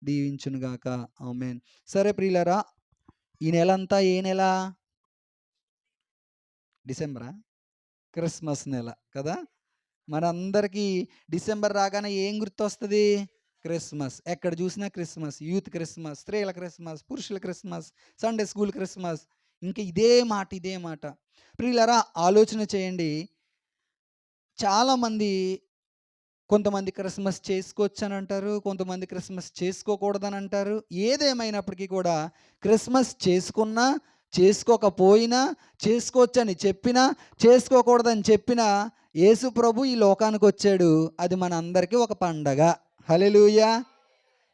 దీవించునుగాక. ఆమేన్. సరే ప్రియులారా, ఈ నెలంతా ఏ నెల? డిసెంబరా? క్రిస్మస్ నెల కదా! మనందరికీ డిసెంబర్ రాగానే ఏం గుర్తొస్తది? క్రిస్మస్. ఎక్కడ చూసినా క్రిస్మస్. యూత్ క్రిస్మస్, స్త్రీల క్రిస్మస్, పురుషుల క్రిస్మస్, సండే స్కూల్ క్రిస్మస్. ఇంక ఇదే మాట, ఇదే మాట. ప్రియులారా, ఆలోచన చేయండి. చాలామంది, కొంతమంది క్రిస్మస్ చేసుకోవచ్చని అంటారు, కొంతమంది క్రిస్మస్ చేసుకోకూడదని అంటారు. ఏదేమైనప్పటికీ కూడా క్రిస్మస్ చేసుకున్నా, చేసుకోకపోయినా, చేసుకోవచ్చని చెప్పినా, చేసుకోకూడదని చెప్పినా యేసు ప్రభు ఈ లోకానికి వచ్చాడు. అది మనందరికీ ఒక పండగ. హల్లెలూయా.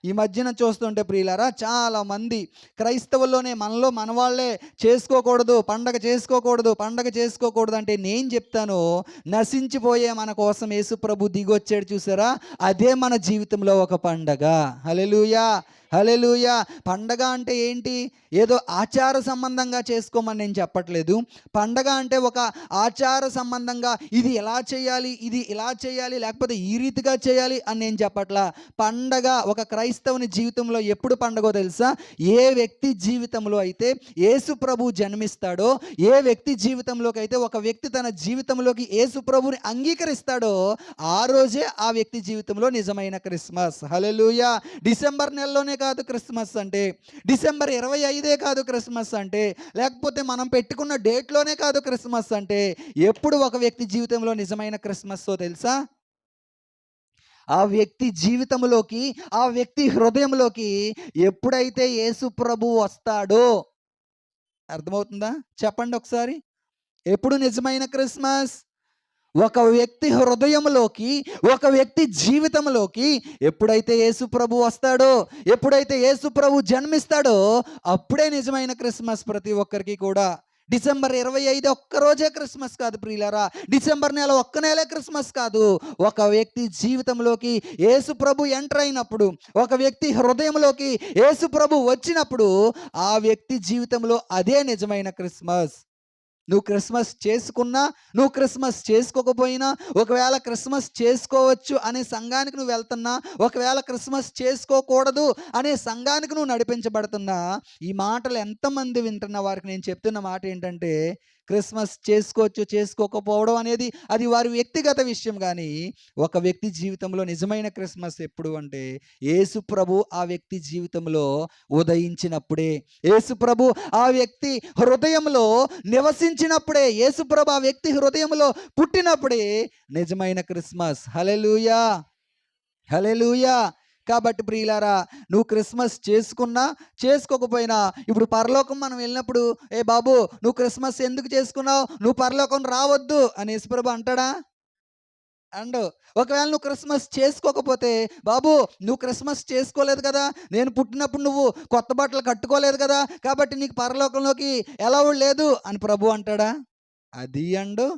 ఈ మధ్యన చూస్తుంటే ప్రియులారా, చాలామంది క్రైస్తవుల్లోనే మనలో మనవాళ్ళే చేసుకోకూడదు, పండగ చేసుకోకూడదు, పండగ చేసుకోకూడదు అంటే నేను చెప్తాను, నశించిపోయే మన కోసం యేసు ప్రభు దిగొచ్చాడు చూసారా, అదే మన జీవితంలో ఒక పండగ. హల్లెలూయా, హల్లెలూయా. పండగ అంటే ఏంటి? ఏదో ఆచార సంబంధంగా చేసుకోమని నేను చెప్పట్లేదు. పండగ అంటే ఒక ఆచార సంబంధంగా ఇది ఎలా చేయాలి, ఇది ఇలా చేయాలి, లేకపోతే ఈ రీతిగా చేయాలి అని నేను చెప్పట్లా. పండగ ఒక క్రైస్తవుని జీవితంలో ఎప్పుడు పండగో తెలుసా? ఏ వ్యక్తి జీవితంలో అయితే యేసు ప్రభు జన్మిస్తాడో, ఏ వ్యక్తి జీవితంలోకి అయితే ఒక వ్యక్తి తన జీవితంలోకి యేసు ప్రభుని అంగీకరిస్తాడో, ఆ రోజే ఆ వ్యక్తి జీవితంలో నిజమైన క్రిస్మస్. హల్లెలూయా. డిసెంబర్ నెలలోనే కాదు క్రిస్మస్ అంటే, డిసెంబర్ 25 కాదు క్రిస్మస్ అంటే, లేకపోతే మనం పెట్టుకున్న డేట్లోనే కాదు క్రిస్మస్ అంటే, ఎప్పుడు ఒక వ్యక్తి జీవితంలో నిజమైన క్రిస్మస్సో తెలుసా? ఆ వ్యక్తి జీవితంలోకి, ఆ వ్యక్తి హృదయంలోకి ఎప్పుడైతే యేసు ప్రభు వస్తాడో. అర్థమవుతుందా? చెప్పండి ఒకసారి. ఎప్పుడు నిజమైన క్రిస్మస్? ఒక వ్యక్తి హృదయంలోకి, ఒక వ్యక్తి జీవితంలోకి ఎప్పుడైతే యేసు ప్రభు వస్తాడో, ఎప్పుడైతే యేసు ప్రభు జన్మిస్తాడో, అప్పుడే నిజమైన క్రిస్మస్ ప్రతి ఒక్కరికి కూడా. డిసెంబర్ 25 ఒక్కరోజే క్రిస్మస్ కాదు ప్రియులారా. డిసెంబర్ నెల ఒక్క నెలే క్రిస్మస్ కాదు. ఒక వ్యక్తి జీవితంలోకి యేసు ప్రభు ఎంటర్ అయినప్పుడు, ఒక వ్యక్తి హృదయంలోకి యేసు ప్రభు వచ్చినప్పుడు, ఆ వ్యక్తి జీవితంలో అదే నిజమైన క్రిస్మస్. నువ్వు క్రిస్మస్ చేసుకున్నా, నువ్వు క్రిస్మస్ చేసుకోకపోయినా, ఒకవేళ క్రిస్మస్ చేసుకోవచ్చు అనే సంఘానికి నువ్వు వెళ్తున్నా, ఒకవేళ క్రిస్మస్ చేసుకోకూడదు అనే సంఘానికి నువ్వు నడిపించబడుతున్నా, ఈ మాటలు ఎంతమంది వింటున్న వారికి నేను చెప్తున్న మాట ఏంటంటే, క్రిస్మస్ చేసుకోవచ్చు, చేసుకోకపోవడం అనేది అది వారి వ్యక్తిగత విషయం. కానీ ఒక వ్యక్తి జీవితంలో నిజమైన క్రిస్మస్ ఎప్పుడు అంటే, యేసు ప్రభు ఆ వ్యక్తి జీవితంలో ఉదయించినప్పుడే, యేసు ప్రభు ఆ వ్యక్తి హృదయంలో నివసించినప్పుడే, యేసు ప్రభు ఆ వ్యక్తి హృదయంలో పుట్టినప్పుడే నిజమైన క్రిస్మస్. హల్లెలూయా, హల్లెలూయా. కాబట్టి ప్రియులారా, నువ్వు క్రిస్మస్ చేసుకున్నా, చేసుకోకపోయినా, ఇప్పుడు పరలోకం మనం వెళ్ళినప్పుడు, ఏ బాబు నువ్వు క్రిస్మస్ ఎందుకు చేసుకున్నావు, నువ్వు పరలోకం రావద్దు అని యేసుప్రభు అంటాడా? అండు. ఒకవేళ నువ్వు క్రిస్మస్ చేసుకోకపోతే, బాబు నువ్వు క్రిస్మస్ చేసుకోలేదు కదా, నేను పుట్టినప్పుడు నువ్వు కొత్త బట్టలు కట్టుకోలేదు కదా, కాబట్టి నీకు పరలోకంలోకి ఎలౌడ్ లేదు అని ప్రభు అంటాడా? అది అండు,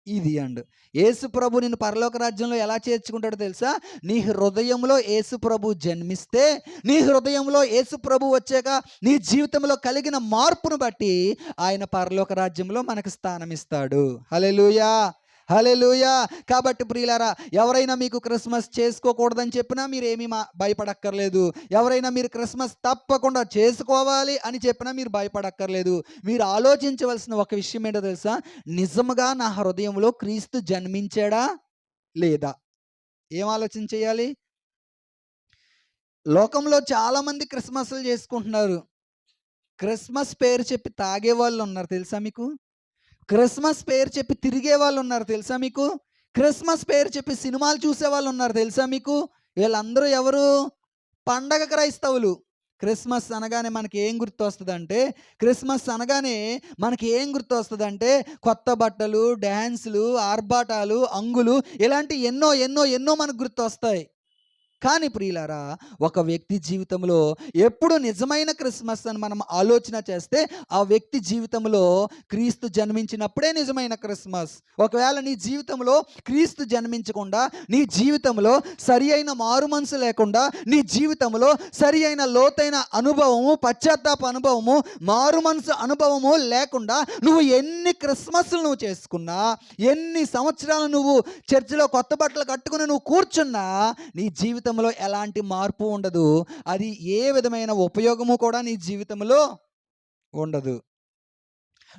ఇది అండు. యేసు ప్రభు నిన్ను పరలోక రాజ్యంలో ఎలా చేర్చుకుంటాడో తెలుసా? నీ హృదయంలో యేసు ప్రభు జన్మిస్తే, నీ హృదయంలో యేసు ప్రభు వచ్చాక నీ జీవితంలో కలిగిన మార్పును బట్టి ఆయన పరలోక రాజ్యంలో మనకు స్థానం ఇస్తాడు. హల్లెలూయా, హల్లెలూయా. కాబట్టి ప్రియులారా, ఎవరైనా మీకు క్రిస్మస్ చేసుకోకూడదని చెప్పినా మీరేమీ భయపడక్కర్లేదు. ఎవరైనా మీరు క్రిస్మస్ తప్పకుండా చేసుకోవాలి అని చెప్పినా మీరు భయపడక్కర్లేదు. మీరు ఆలోచించవలసిన ఒక విషయం ఏంటో తెలుసా? నిజముగా నా హృదయంలో క్రీస్తు జన్మించాడా లేదా? ఏం ఆలోచన చేయాలి? లోకంలో చాలామంది క్రిస్మస్లు చేసుకుంటున్నారు. క్రిస్మస్ పేరు చెప్పి తాగేవాళ్ళు ఉన్నారు తెలుసా మీకు? క్రిస్మస్ పేరు చెప్పి తిరిగే వాళ్ళు ఉన్నారు తెలుసా మీకు? క్రిస్మస్ పేరు చెప్పి సినిమాలు చూసేవాళ్ళు ఉన్నారు తెలుసా మీకు? వీళ్ళందరూ ఎవరు? పండగ క్రైస్తవులు. క్రిస్మస్ అనగానే మనకి ఏం గుర్తొస్తదంటే, క్రిస్మస్ అనగానే మనకి ఏం గుర్తొస్తదంటే, కొత్త బట్టలు, డాన్సులు, ఆర్భాటాలు, అంగులు, ఇలాంటి ఎన్నో ఎన్నో ఎన్నో మనకు గుర్తొస్తాయి. కానీ ప్రియులారా, ఒక వ్యక్తి జీవితంలో ఎప్పుడు నిజమైన క్రిస్మస్ అని మనం ఆలోచన చేస్తే, ఆ వ్యక్తి జీవితంలో క్రీస్తు జన్మించినప్పుడే నిజమైన క్రిస్మస్. ఒకవేళ నీ జీవితంలో క్రీస్తు జన్మించకుండా, నీ జీవితంలో సరి అయిన మారు మనసు లేకుండా, నీ జీవితంలో సరి అయిన లోతైన అనుభవము, పశ్చాత్తాప అనుభవము, మారు మనసు అనుభవము లేకుండా నువ్వు ఎన్ని క్రిస్మస్లు నువ్వు చేసుకున్నా, ఎన్ని సంవత్సరాలు నువ్వు చర్చిలో కొత్త బట్టలు కట్టుకుని నువ్వు కూర్చున్నా, నీ జీవితం జీవితంలో ఎలాంటి మార్పు ఉండదు. అది ఏ విధమైన ఉపయోగము కూడా నీ జీవితంలో ఉండదు.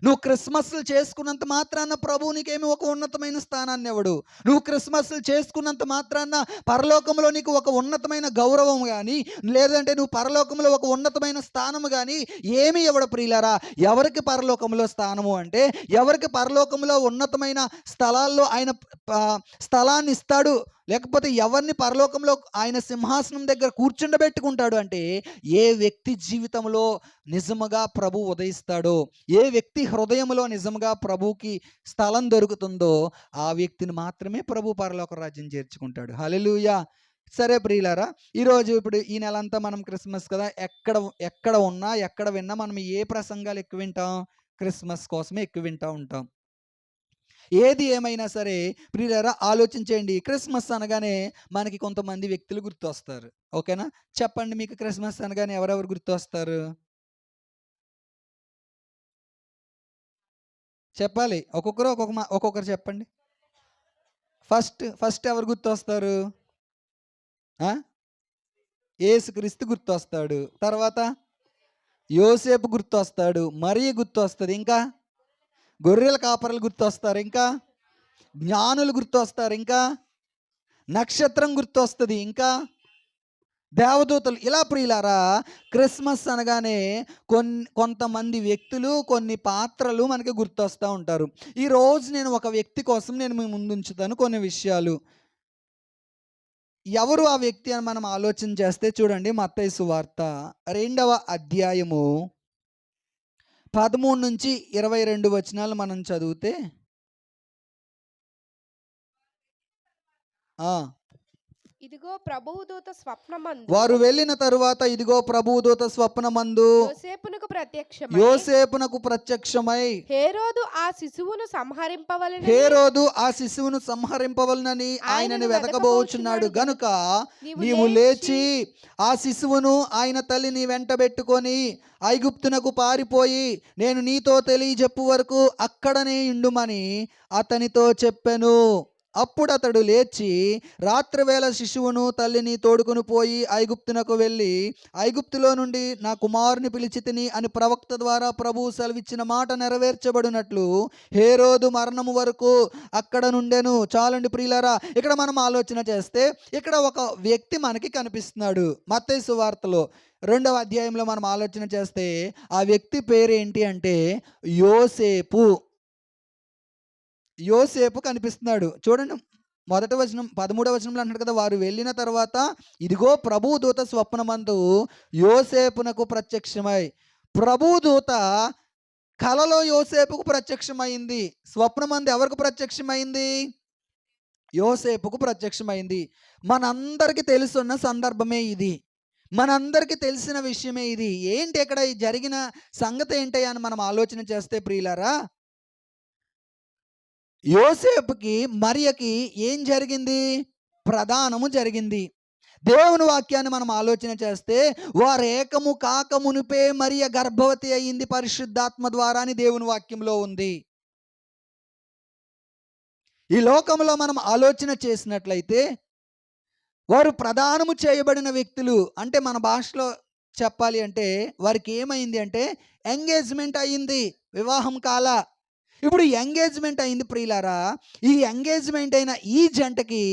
నువ్వు క్రిస్మస్‌లు చేసుకున్నంత మాత్రాన ప్రభువు నీకేమి ఒక ఉన్నతమైన స్థానాన్ని ఇవ్వడు. నువ్వు క్రిస్మస్‌లు చేసుకున్నంత మాత్రాన పరలోకంలో నీకు ఒక ఉన్నతమైన గౌరవం గాని, లేదంటే నువ్వు పరలోకంలో ఒక ఉన్నతమైన స్థానము గాని ఏమి ఇవ్వడు ప్రియులారా. ఎవరికి పరలోకంలో స్థానము అంటే, ఎవరికి పరలోకంలో ఉన్నతమైన స్థలాల్లో ఆయన స్థలాన్ని ఇస్తాడు, లేకపోతే ఎవరిని పరలోకంలో ఆయన సింహాసనం దగ్గర కూర్చుండబెట్టుకుంటాడు అంటే, ఏ వ్యక్తి జీవితంలో నిజముగా ప్రభు ఉదయిస్తాడో, ఏ వ్యక్తి హృదయంలో నిజంగా ప్రభువుకి స్థలం దొరుకుతుందో ఆ వ్యక్తిని మాత్రమే ప్రభు పరలోక రాజ్యం చేర్చుకుంటాడు. హల్లెలూయా. సరే ప్రియులారా, ఈరోజు ఇప్పుడు ఈ నెలంతా మనం క్రిస్మస్ కదా, ఎక్కడ ఎక్కడ ఉన్నా ఎక్కడ విన్నా మనం ఏ ప్రసంగాలు ఎక్కువ వింటాం? క్రిస్మస్ కోసమే ఎక్కువ వింటూ ఉంటాం. ఏది ఏమైనా సరే ప్రియులారా, ఆలోచించేయండి. క్రిస్మస్ అనగానే మనకి కొంతమంది వ్యక్తులు గుర్తొస్తారు. ఓకేనా? చెప్పండి, మీకు క్రిస్మస్ అనగానే ఎవరెవరు గుర్తొస్తారు? చెప్పాలి. ఒక్కొక్కరు ఒక్కొక్కరు చెప్పండి. ఫస్ట్ ఎవరు గుర్తొస్తారు? ఆ? యేసుక్రీస్తు గుర్తొస్తాడు. తర్వాత యోసేపు గుర్తొస్తాడు. మరియ గుర్తొస్తది. ఇంకా గొర్రెల కాపరులు గుర్తొస్తారు. ఇంకా జ్ఞానులు గుర్తొస్తారు. ఇంకా నక్షత్రం గుర్తొస్తది. ఇంకా దేవదూతలు. ఇలా ప్రియులారా, క్రిస్మస్ అనగానే కొంతమంది వ్యక్తులు, కొన్ని పాత్రలు మనకి గుర్తొస్తూ ఉంటారు. ఈరోజు నేను ఒక వ్యక్తి కోసం నేను మీ ముందు ఉంచుతాను కొన్ని విషయాలు. ఎవరు ఆ వ్యక్తి అని మనం ఆలోచన చేస్తే చూడండి, మత్తయి సువార్త 2వ అధ్యాయము 13-22 వచనాలు మనం చదివితే ఆ ఇదిగో ప్రభువు దూత స్వప్నమందు వారు వెళ్ళిన తరువాత ఇదిగో ప్రభువు దూత స్వప్నమందు యోసేపునకు ప్రత్యక్షమై హేరోదు ఆ శిశువును సంహరింపవలెనని ఆయనను వెతకబోచున్నాడు గనుక నీవు లేచి ఆ శిశువును ఆయన తల్లిని వెంటబెట్టుకొని ఐగుప్తునకు పారిపోయి నేను నీతో తెలియజెప్పు వరకు అక్కడనే ఇండుమని అతనితో చెప్పెను. అప్పుడు అతడు లేచి రాత్రివేళ శిశువును తల్లిని తోడుకుని పోయి ఐగుప్తునకు వెళ్ళి ఐగుప్తులో నుండి నా కుమారుని పిలిచితిని అని ప్రవక్త ద్వారా ప్రభువు సెలవిచ్చిన మాట నెరవేర్చబడినట్లు హేరోదు మరణము వరకు అక్కడ నుండెను. చాలండి ప్రియులారా, ఇక్కడ మనం ఆలోచన చేస్తే ఇక్కడ ఒక వ్యక్తి మనకి కనిపిస్తున్నాడు. మత్తయి సువార్తలో 2వ అధ్యాయంలో మనం ఆలోచన చేస్తే ఆ వ్యక్తి పేరు ఏంటి అంటే యోసేపు. యోసేపు కనిపిస్తున్నాడు. చూడండి, మొదటి వచనం 13వ వచనంలో అంటాడు కదా, వారు వెళ్ళిన తర్వాత ఇదిగో ప్రభువు దూత స్వప్నమందు యోసేపునకు ప్రత్యక్షమై. ప్రభువు దూత కలలో యోసేపుకు ప్రత్యక్షమైంది. స్వప్నమందు ఎవరికి ప్రత్యక్షమైంది? యోసేపుకు ప్రత్యక్షమైంది. మనందరికీ తెలుసున్న సందర్భమే ఇది. మనందరికీ తెలిసిన విషయమే ఇది. ఏంటి ఇక్కడ జరిగిన సంగతి ఏంటి అని మనం ఆలోచన చేస్తే ప్రియులారా, యోసేపుకి మరియకి ఏం జరిగింది? ప్రదానము జరిగింది. దేవుని వాక్యాన్ని మనం ఆలోచన చేస్తే వారు ఏకము కాక మునిపే మరియ గర్భవతి అయింది పరిశుద్ధాత్మ ద్వారా అని దేవుని వాక్యంలో ఉంది. ఈ లోకంలో మనం ఆలోచన చేసినట్లయితే వారు ప్రదానము చేయబడిన వ్యక్తులు. అంటే మన భాషలో చెప్పాలి అంటే వారికి ఏమైంది అంటే ఎంగేజ్మెంట్ అయ్యింది, వివాహం కాల. ఇప్పుడు ఎంగేజ్మెంట్ అయింది ప్రియులారా. ఈ ఎంగేజ్మెంట్ అయిన ఈ జంటకి,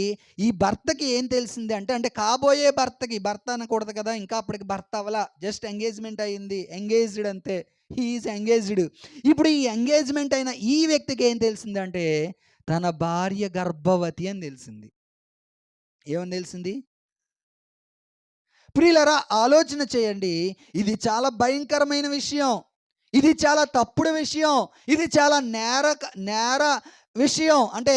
ఈ భర్తకి ఏం తెలిసింది అంటే, అంటే కాబోయే భర్తకి, భర్త అనకూడదు కదా, ఇంకా అప్పటికి భర్త అవ్వలా, జస్ట్ ఎంగేజ్మెంట్ అయింది, ఎంగేజ్డ్ అంతే, హీఈస్ ఎంగేజ్డ్. ఇప్పుడు ఈ ఎంగేజ్మెంట్ అయిన ఈ వ్యక్తికి ఏం తెలిసింది అంటే తన భార్య గర్భవతి అని తెలిసింది. ఏమని తెలిసింది? ప్రియులారా, ఆలోచన చేయండి. ఇది చాలా భయంకరమైన విషయం. ఇది చాలా తప్పుడు విషయం. ఇది చాలా నేర విషయం. అంటే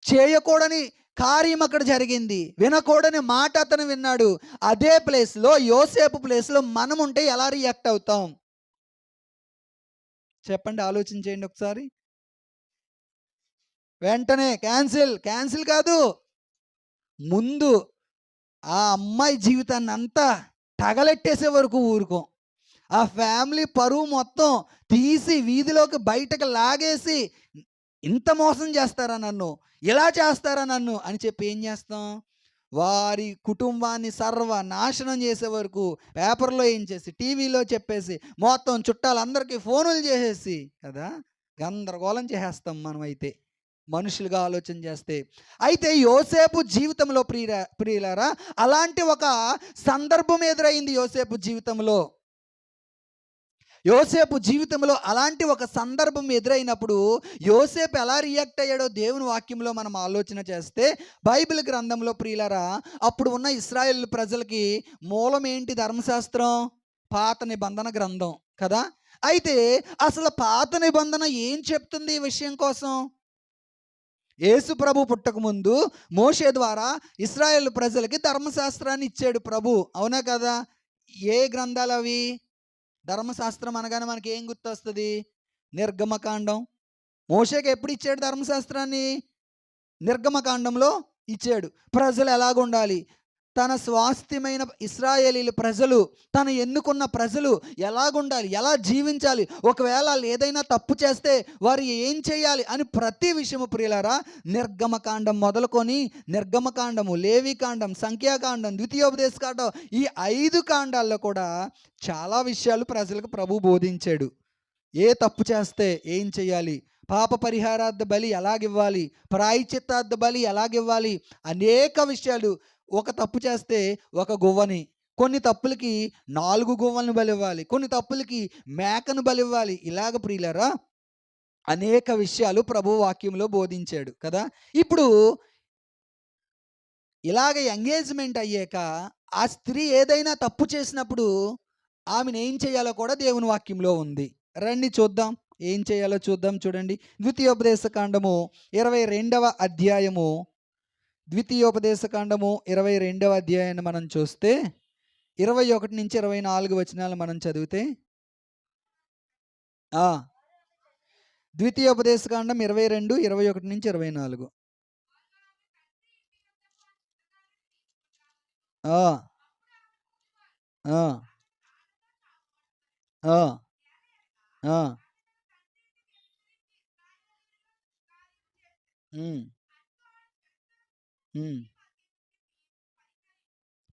చేయకూడని కార్యం అక్కడ జరిగింది. వినకూడని మాట అతను విన్నాడు. అదే ప్లేస్లో, యోసేపు ప్లేస్లో మనం ఉంటే ఎలా రియాక్ట్ అవుతాం చెప్పండి, ఆలోచించేయండి ఒకసారి. వెంటనే క్యాన్సిల్ కాదు, ముందు ఆ అమ్మాయి జీవితాన్ని అంతా తగలెట్టేసే వరకు ఊరుకోం. ఆ ఫ్యామిలీ పరువు మొత్తం తీసి వీధిలోకి బయటకు లాగేసి, ఇంత మోసం చేస్తారా నన్ను, ఇలా చేస్తారా నన్ను అని చెప్పి ఏం చేస్తాం? వారి కుటుంబాన్ని సర్వనాశనం చేసే వరకు పేపర్‌లో ఏయించేసి, టీవీలో చెప్పేసి, మొత్తం చుట్టాలందరికీ ఫోనులు చేసేసి కదా! గందరగోళం చేసేస్తాం మనమైతే. మనుషులుగా ఆలోచన చేస్తే. అయితే యోసేపు జీవితంలో ప్రియులారా అలాంటి ఒక సందర్భం ఎదురైంది యోసేపు జీవితంలో. యోసేపు జీవితంలో అలాంటి ఒక సందర్భం ఎదురైనప్పుడు యోసేపు ఎలా రియాక్ట్ అయ్యాడో దేవుని వాక్యంలో మనం ఆలోచన చేస్తే బైబిల్ గ్రంథంలో ప్రియులారా అప్పుడు ఉన్న ఇశ్రాయేల్ ప్రజలకి మూలం ఏంటి? ధర్మశాస్త్రం, పాత నిబంధన గ్రంథం కదా! అయితే అసలు పాత నిబంధన ఏం చెప్తుంది ఈ విషయం కోసం? యేసు ప్రభు పుట్టకముందు మోషే ద్వారా ఇశ్రాయేల్ ప్రజలకి ధర్మశాస్త్రాన్ని ఇచ్చాడు ప్రభు. అవునా కదా? ఏ గ్రంథాలు అవి? ధర్మశాస్త్రం అనగానే మనకి ఏం గుర్తొస్తుంది? నిర్గమకాండం. మోషేకి ఎప్పుడు ఇచ్చాడు ధర్మశాస్త్రాన్ని? నిర్గమకాండంలో ఇచ్చాడు. ప్రజలు ఎలాగుండాలి, తన స్వాస్థ్యమైన ఇశ్రాయేలీల ప్రజలు, తను ఎన్నుకున్న ప్రజలు ఎలాగుండాలి, ఎలా జీవించాలి, ఒకవేళ వాళ్ళు ఏదైనా తప్పు చేస్తే వారు ఏం చేయాలి అని ప్రతి విషయము ప్రియులారా నిర్గమకాండం మొదలుకొని నిర్గమకాండము, లేవికాండం, సంఖ్యాకాండం, ద్వితీయోపదేశకాండం ఈ 5 కాండాల్లో కూడా చాలా విషయాలు ప్రజలకు ప్రభు బోధించాడు. ఏ తప్పు చేస్తే ఏం చేయాలి, పాప పరిహారార్థ బలి ఎలాగివ్వాలి, ప్రాయశ్చిత్తార్థ బలి ఎలాగివ్వాలి, అనేక విషయాలు. ఒక తప్పు చేస్తే ఒక గువ్వని, కొన్ని తప్పులకి 4 గువ్వలను బలివ్వాలి, కొన్ని తప్పులకి మేకను బలివ్వాలి. ఇలాగ ప్రియులారా అనేక విషయాలు ప్రభు వాక్యంలో బోధించాడు కదా! ఇప్పుడు ఇలాగ ఎంగేజ్‌మెంట్ అయ్యాక ఆ స్త్రీ ఏదైనా తప్పు చేసినప్పుడు ఆమెను ఏం చేయాలో కూడా దేవుని వాక్యంలో ఉంది. రండి చూద్దాం. ఏం చేయాలో చూద్దాం చూడండి. ద్వితీయోపదేశకాండము 22వ అధ్యాయము, ద్వితీయోపదేశకాండము 22వ అధ్యాయాన్ని మనం చూస్తే 21-24 వచనాలు మనం చదివితే ఆ! ద్వితీయోపదేశకాండం 22, 21-24. ఆ! ఆ! ఆ! ఆ! హ్మ్. హ్మ్.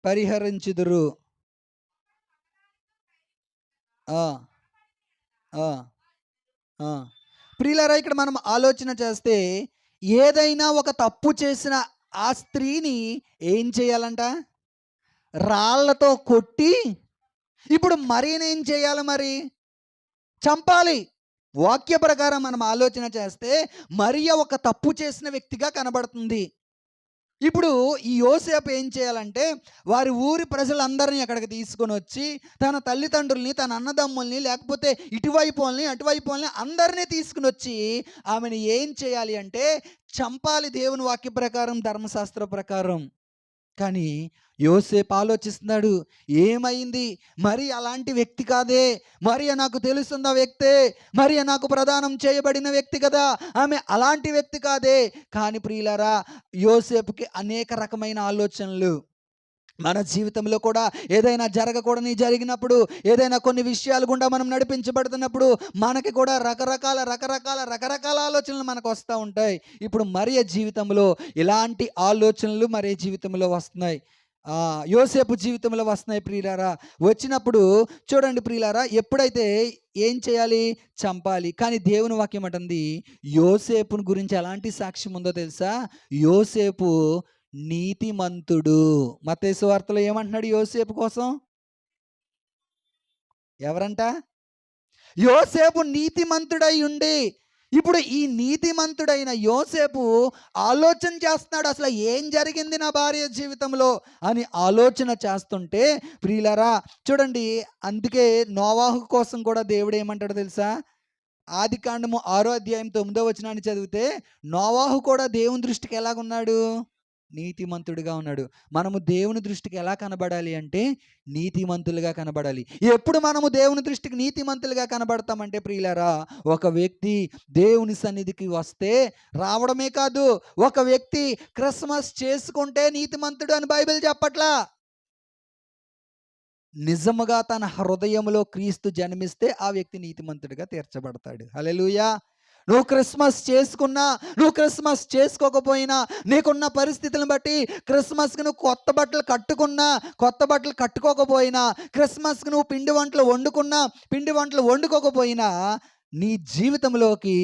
పరిహరించుదురు. ఆ! ఆ! ఆ! ప్రియులారా ఇక్కడ మనం ఆలోచన చేస్తే ఏదైనా ఒక తప్పు చేసిన ఆ స్త్రీని ఏం చేయాలంట? రాళ్ళతో కొట్టి ఇప్పుడు మరియనేం చేయాలి మరి? చంపాలి. వాక్య ప్రకారం మనం ఆలోచన చేస్తే మరియ ఒక తప్పు చేసిన వ్యక్తిగా కనబడుతుంది. ఇప్పుడు ఈ యోసేపు ఏం చేయాలంటే వారి ఊరి ప్రజలందరినీ అక్కడికి తీసుకొనొచ్చి తన తల్లిదండ్రుల్ని, తన అన్నదమ్ముల్ని, లేకపోతే ఇటువైపు వాళ్ళని, అటువైపు వాళ్ళని అందరినీ తీసుకొనొచ్చి ఆమెను ఏం చేయాలి అంటే చంపాలి దేవుని వాక్య ప్రకారం, ధర్మశాస్త్ర ప్రకారం. కానీ యోసేపు ఆలోచిస్తున్నాడు. ఏమైంది? మరి అలాంటి వ్యక్తి కాదే. మరియ నాకు తెలుసున్న వ్యక్తే. మరియ నాకు ప్రదానం చేయబడిన వ్యక్తి కదా! ఆమె అలాంటి వ్యక్తి కాదే. కానీ ప్రియులారా యోసేపుకి అనేక రకమైన ఆలోచనలు. మన జీవితంలో కూడా ఏదైనా జరగకూడని జరిగినప్పుడు, ఏదైనా కొన్ని విషయాల గుండా మనం నడిపించబడుతున్నప్పుడు మనకి కూడా రకరకాల ఆలోచనలు మనకు వస్తూ ఉంటాయి. ఇప్పుడు మరియ జీవితంలో ఇలాంటి ఆలోచనలు మరియ జీవితంలో వస్తున్నాయి. యోసేపు జీవితంలో వస్తున్నాయి ప్రియులారా. వచ్చినప్పుడు చూడండి ప్రియులారా, ఎప్పుడైతే ఏం చేయాలి? చంపాలి. కానీ దేవుని వాక్యం అంటుంది యోసేపుని గురించి ఎలాంటి సాక్ష్యం ఉందో తెలుసా? యోసేపు నీతిమంతుడు. మత్తయి సువార్తలో ఏమంటున్నాడు యోసేపు కోసం? ఎవరంట? యోసేపు నీతిమంతుడై ఉండి, ఇప్పుడు ఈ నీతిమంతుడైన యోసేపు ఆలోచన చేస్తున్నాడు అసలు ఏం జరిగింది నా భార్య జీవితంలో అని ఆలోచన చేస్తుంటే ప్రియులారా చూడండి, అందుకే నోవాహు కోసం కూడా దేవుడు ఏమంటాడో తెలుసా? ఆదికాండము 6వ అధ్యాయం 9వ వచనాన్ని చదివితే నోవాహు కూడా దేవుని దృష్టికి ఎలాగున్నాడు? నీతిమంతుడిగా ఉన్నాడు. మనము దేవుని దృష్టికి ఎలా కనబడాలి అంటే నీతిమంతులుగా కనబడాలి. ఎప్పుడు మనము దేవుని దృష్టికి నీతిమంతులుగా కనబడతామంటే ప్రియులారా, ఒక వ్యక్తి దేవుని సన్నిధికి వస్తే, రావడమే కాదు, ఒక వ్యక్తి క్రిస్మస్ చేసుకుంటే నీతిమంతుడు అని బైబిల్ చెప్పట్లా. నిజముగా తన హృదయములో క్రీస్తు జన్మిస్తే ఆ వ్యక్తి నీతిమంతుడిగా తీర్చబడతాడు. హల్లెలూయా! నువ్వు క్రిస్మస్ చేసుకున్నా, నువ్వు క్రిస్మస్ చేసుకోకపోయినా, నీకున్న పరిస్థితులను బట్టి క్రిస్మస్కి నువ్వు కొత్త బట్టలు కట్టుకున్నా, కొత్త బట్టలు కట్టుకోకపోయినా, క్రిస్మస్కి నువ్వు పిండి వంటలు వండుకున్నా, పిండి వంటలు వండుకోకపోయినా, నీ జీవితంలోకి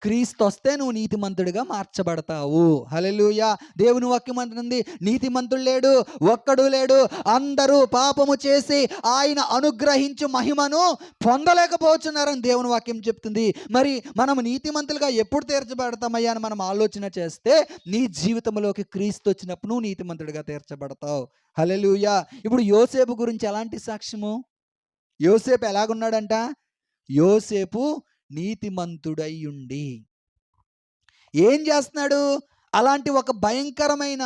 క్రీస్తు వస్తే నువ్వు నీతిమంతుడిగా మార్చబడతావు. హల్లెలూయా. దేవుని వాక్యం అంటుంది, నీతిమంతుడు లేడు, ఒక్కడు లేడు, అందరూ పాపము చేసి ఆయన అనుగ్రహించు మహిమను పొందలేకపోతున్నారని దేవుని వాక్యం చెప్తుంది. మరి మనం నీతిమంతులుగా ఎప్పుడు తీర్చబడతామయ్యా అని మనం ఆలోచన చేస్తే, నీ జీవితంలోకి క్రీస్తు వచ్చినప్పుడు నువ్వు నీతిమంతుడిగా తీర్చబడతావు. హల్లెలూయా. ఇప్పుడు యోసేపు గురించి ఎలాంటి సాక్ష్యము? యోసేపు ఎలాగున్నాడంట? యోసేపు నీతిమంతుడై ఉండి ఏం చేస్తున్నాడు? అలాంటి ఒక భయంకరమైన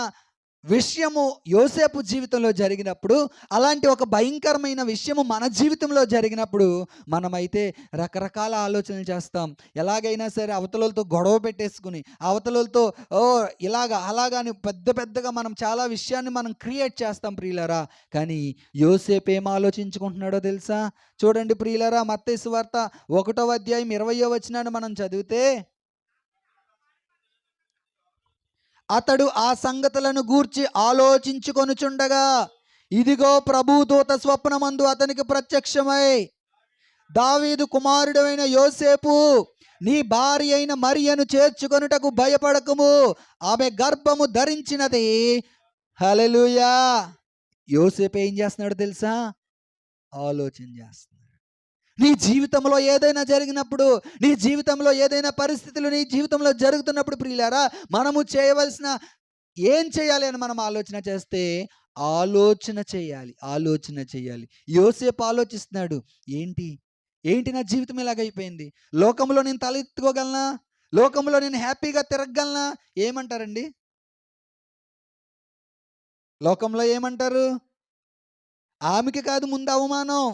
విషయము యోసేపు జీవితంలో జరిగినప్పుడు, అలాంటి ఒక భయంకరమైన విషయము మన జీవితంలో జరిగినప్పుడు మనమైతే రకరకాల ఆలోచనలు చేస్తాం. ఎలాగైనా సరే అవతలతో గొడవ పెట్టేసుకుని, అవతలతో ఇలాగా అలాగా అని పెద్దగా మనం చాలా విషయాన్ని మనం క్రియేట్ చేస్తాం ప్రియులారా. కానీ యోసేపు ఏం ఆలోచించుకుంటున్నాడో తెలుసా? చూడండి ప్రియులారా, మత్తయి సువార్త 1వ అధ్యాయం 20వ వచనాన్ని మనం చదివితే, అతడు ఆ సంగతులను గూర్చి ఆలోచించుకొనుచుండగా, ఇదిగో ప్రభుదూత స్వప్నమందు అతనికి ప్రత్యక్షమై, దావీదు కుమారుడైన యోసేపు, నీ భార్య అయిన మరియను చేర్చుకొనుటకు భయపడకుము, ఆమె గర్భము ధరించినది. హల్లెలూయా. యోసేపు ఏం చేస్తున్నాడు తెలుసా? ఆలోచన చేస్తున్నాడు. నీ జీవితంలో ఏదైనా జరిగినప్పుడు, నీ జీవితంలో ఏదైనా పరిస్థితులు నీ జీవితంలో జరుగుతున్నప్పుడు ప్రియులారా, మనము చేయవలసిన ఏం చేయాలి అని మనం ఆలోచన చేస్తే, ఆలోచన చేయాలి. యోసేపు ఆలోచిస్తున్నాడు, ఏంటి నా జీవితం ఇలాగైపోయింది? లోకంలో నేను తలెత్తుకోగలనా? లోకంలో నేను హ్యాపీగా తిరగగలనా? ఏమంటారండి? లోకంలో ఏమంటారు? ఆమెకి కాదు ముందు అవమానం,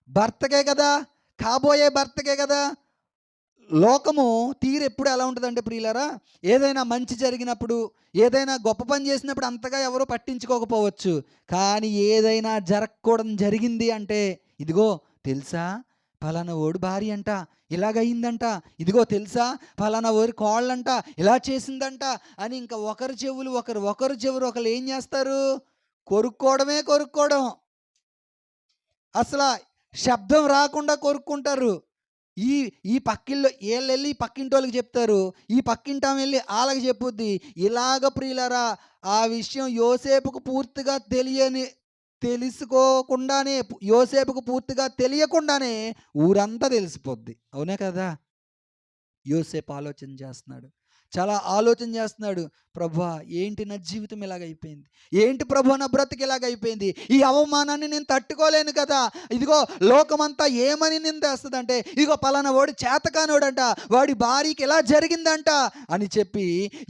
భర్తకే కదా, కాబోయే భర్తకే కదా. లోకము తీరు ఎప్పుడు ఎలా ఉంటుందంటే ప్రియులారా, ఏదైనా మంచి జరిగినప్పుడు, ఏదైనా గొప్ప పని చేసినప్పుడు అంతగా ఎవరో పట్టించుకోకపోవచ్చు. కానీ ఏదైనా జరగకూడదు జరిగింది అంటే, ఇదిగో తెలుసా ఫలానా ఓడి భార్య అంట ఇలాగయిందంట, ఇదిగో తెలుసా ఫలానా ఓరి కోళ్ళంట ఇలా చేసిందంట అని ఇంకా ఒకరు చెవులు ఏం చేస్తారు? కొరుక్కోవడం. అసలు శబ్దం రాకుండా కొరుక్కుంటారు. ఈ ఈ పక్కిళ్ళు వీళ్ళెళ్ళి ఈ పక్కింటోళ్ళకి చెప్తారు, ఈ పక్కింటామె వెళ్ళి ఆళ్ళకి చెప్పుద్ది. ఇలాగ ప్రియులారా, ఆ విషయం యోసేపుకు పూర్తిగా యోసేపుకు పూర్తిగా తెలియకుండానే ఊరంతా తెలిసిపోద్ది. అవునే కదా? యోసేపు ఆలోచన చేస్తున్నాడు, చాలా ఆలోచన చేస్తున్నాడు. ప్రభువా, ఏంటి నా జీవితం ఇలాగైపోయింది? ఏంటి ప్రభువా నా బ్రతికి ఇలాగైపోయింది? ఈ అవమానాన్ని నేను తట్టుకోలేను కదా. ఇదిగో లోకమంతా ఏమని నిందేస్తుందంటే, ఇదిగో పలానా వాడు చేతకానోడంట, వాడి భార్యకి ఇలా జరిగిందంట అని చెప్పి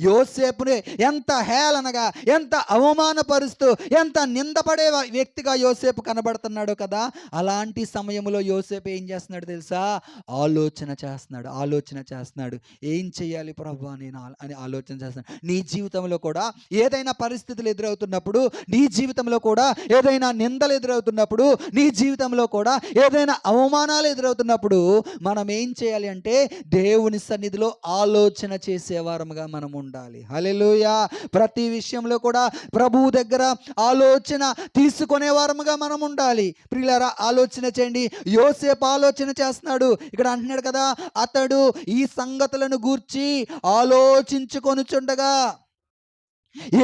యోసేపుని ఎంత హేళనగా, ఎంత అవమానపరుస్తూ, ఎంత నిందపడే వ్యక్తిగా యోసేపు కనబడుతున్నాడు కదా. అలాంటి సమయంలో యోసేపు ఏం చేస్తున్నాడు తెలుసా? ఆలోచన చేస్తున్నాడు. ఏం చేయాలి ప్రభువా నేను అని ఆలోచన చేస్తున్నాడు. నీ జీవితంలో కూడా ఏదైనా పరిస్థితులు ఎదురవుతున్నప్పుడు, నీ జీవితంలో కూడా ఏదైనా నిందలు ఎదురవుతున్నప్పుడు, నీ జీవితంలో కూడా ఏదైనా అవమానాలు ఎదురవుతున్నప్పుడు మనం ఏం చేయాలి అంటే, దేవుని సన్నిధిలో ఆలోచన చేసేవారముగా మనం ఉండాలి. హల్లెలూయా. ప్రతి విషయంలో కూడా ప్రభువు దగ్గర ఆలోచన తీసుకునే వారముగా మనం ఉండాలి. ప్రియులారా, ఆలోచన చేయండి. యోసేపు ఆలోచన చేస్తున్నాడు. ఇక్కడ అంటున్నాడు కదా, అతడు ఈ సంగతులను గూర్చి ఆలోచించుకొనుచుండగా.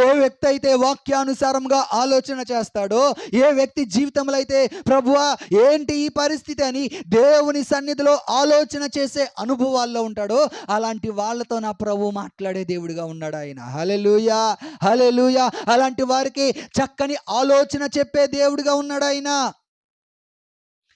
ఏ వ్యక్తి అయితే వాక్యానుసారంగా ఆలోచన చేస్తాడో, ఏ వ్యక్తి జీవితంలో అయితే ప్రభువా ఏంటి ఈ పరిస్థితి అని దేవుని సన్నిధిలో ఆలోచన చేసే అనుభవాల్లో ఉంటాడో, అలాంటి వాళ్ళతో నా ప్రభు మాట్లాడే దేవుడిగా ఉన్నాడు ఆయన. హల్లెలూయా. అలాంటి వారికి చక్కని ఆలోచన చెప్పే దేవుడిగా ఉన్నాడు ఆయన.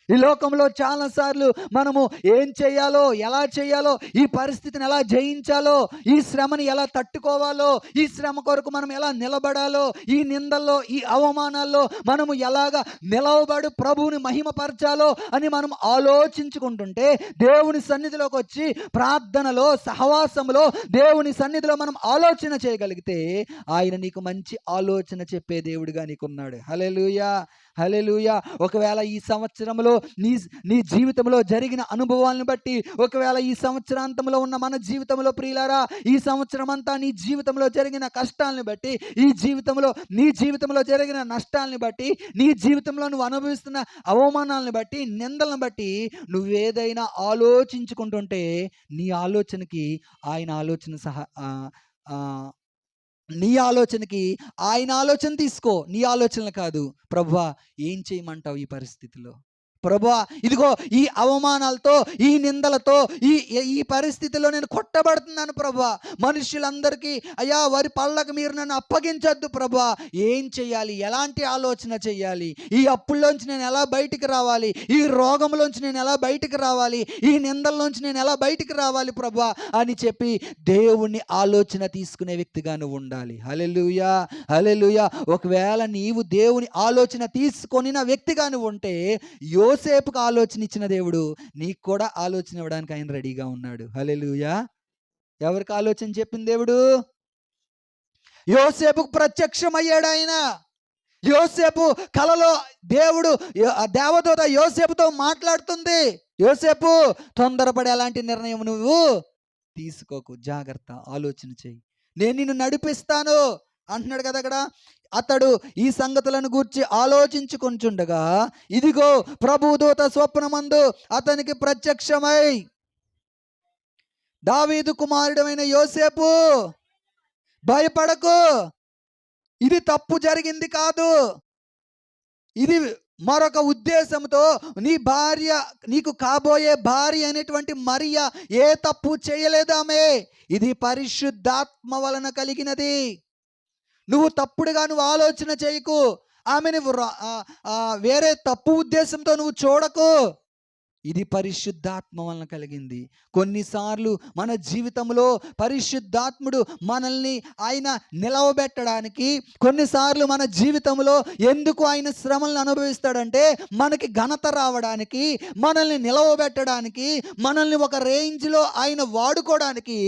ఈ లోకంలో చాలాసార్లు మనము ఏం చేయాలో, ఎలా చేయాలో, ఈ పరిస్థితిని ఎలా జయించాలో, ఈ శ్రమని ఎలా తట్టుకోవాలో, ఈ శ్రమ కొరకు మనం ఎలా నిలబడాలో, ఈ నిందల్లో, ఈ అవమానాల్లో మనము ఎలాగా నిలవబడి ప్రభువుని మహిమపరచాలో అని మనం ఆలోచించుకుంటుంటే, దేవుని సన్నిధిలోకి వచ్చి ప్రార్థనలో, సహవాసంలో దేవుని సన్నిధిలో మనం ఆలోచన చేయగలిగితే ఆయన నీకు మంచి ఆలోచన చెప్పే దేవుడిగా నీకున్నాడు. హల్లెలూయా. ఒకవేళ ఈ సంవత్సరంలో నీ నీ జీవితంలో జరిగిన అనుభవాలను బట్టి, ఒకవేళ ఈ సంవత్సరాంతంలో ఉన్న మన జీవితంలో ప్రియులారా, ఈ సంవత్సరం అంతా నీ జీవితంలో జరిగిన కష్టాలను బట్టి, నీ జీవితంలో జరిగిన నష్టాలను బట్టి, నీ జీవితంలో నువ్వు అనుభవిస్తున్న అవమానాలను బట్టి, నిందలను బట్టి నువ్వేదైనా ఆలోచించుకుంటుంటే నీ ఆలోచనకి ఆయన ఆలోచన నీ ఆలోచనకి ఆయన ఆలోచన తీసుకో, నీ ఆలోచనలు కాదు. ప్రభువా ఏం చేయమంటావు ఈ పరిస్థితిలో? ప్రభువా ఇదిగో ఈ అవమానాలతో, ఈ నిందలతో, ఈ ఈ పరిస్థితిలో నేను కొట్టబడుతున్నాను ప్రభువా. మనుషులందరికీ అయ్యా వారి పళ్ళకు మీరు నన్ను అప్పగించొద్దు ప్రభువా. ఏం చేయాలి? ఎలాంటి ఆలోచన చేయాలి? ఈ అప్పుల్లోంచి నేను ఎలా బయటికి రావాలి? ఈ రోగంలోంచి నేను ఎలా బయటికి రావాలి? ఈ నిందల్లోంచి నేను ఎలా బయటికి రావాలి ప్రభువా అని చెప్పి దేవుణ్ణి ఆలోచన తీసుకునే వ్యక్తిగా నువ్వు ఉండాలి. హల్లెలూయా, హల్లెలూయా. ఒకవేళ నీవు దేవుని ఆలోచన తీసుకొనిన వ్యక్తిగా నువ్వు ఉంటే, యోసేపుకు ఆలోచన ఇచ్చిన దేవుడు నీకు కూడా ఆలోచన ఇవ్వడానికి ఆయన రెడీగా ఉన్నాడు. హల్లెలూయా. ఎవరికి ఆలోచన చెప్పిన దేవుడు? యోసేపుకు ప్రత్యక్షమయ్యాడు ఆయన. యోసేపు కలలో దేవదూత యోసేపుతో మాట్లాడుతుంది. యోసేపు తొందరపడి ఎలాంటి నిర్ణయం నువ్వు తీసుకోకు, జాగ్రత్త, ఆలోచన చెయ్యి, నేను నిన్ను నడిపిస్తాను అంటున్నాడు కదా అక్కడ. అతడు ఈ సంగతులను గూర్చి ఆలోచించుకొంచుండగా ఇదిగో ప్రభుదూత స్వప్నమందు అతనికి ప్రత్యక్షమై, దావీదు కుమారుడైన యోసేపు భయపడకు, ఇది తప్పు జరిగింది కాదు, ఇది మరొక ఉద్దేశంతో నీ భార్య, నీకు కాబోయే భార్య అనేటువంటి మరియ ఏ తప్పు చేయలేదామే, ఇది పరిశుద్ధాత్మ వలన కలిగినది. నువ్వు తప్పుడుగా నువ్వు ఆలోచన చేయకు, ఆమె నువ్వు వేరే తప్పు ఉద్దేశంతో నువ్వు చూడకు. ఇది పరిశుద్ధాత్మ వలన కలిగింది. కొన్నిసార్లు మన జీవితంలో పరిశుద్ధాత్ముడు మనల్ని ఆయన నిలవబెట్టడానికి, కొన్నిసార్లు మన జీవితంలో ఎందుకు ఆయన శ్రమలను అనుభవిస్తాడంటే మనకి ఘనత రావడానికి, మనల్ని నిలవబెట్టడానికి, మనల్ని ఒక రేంజ్లో ఆయన వాడుకోవడానికి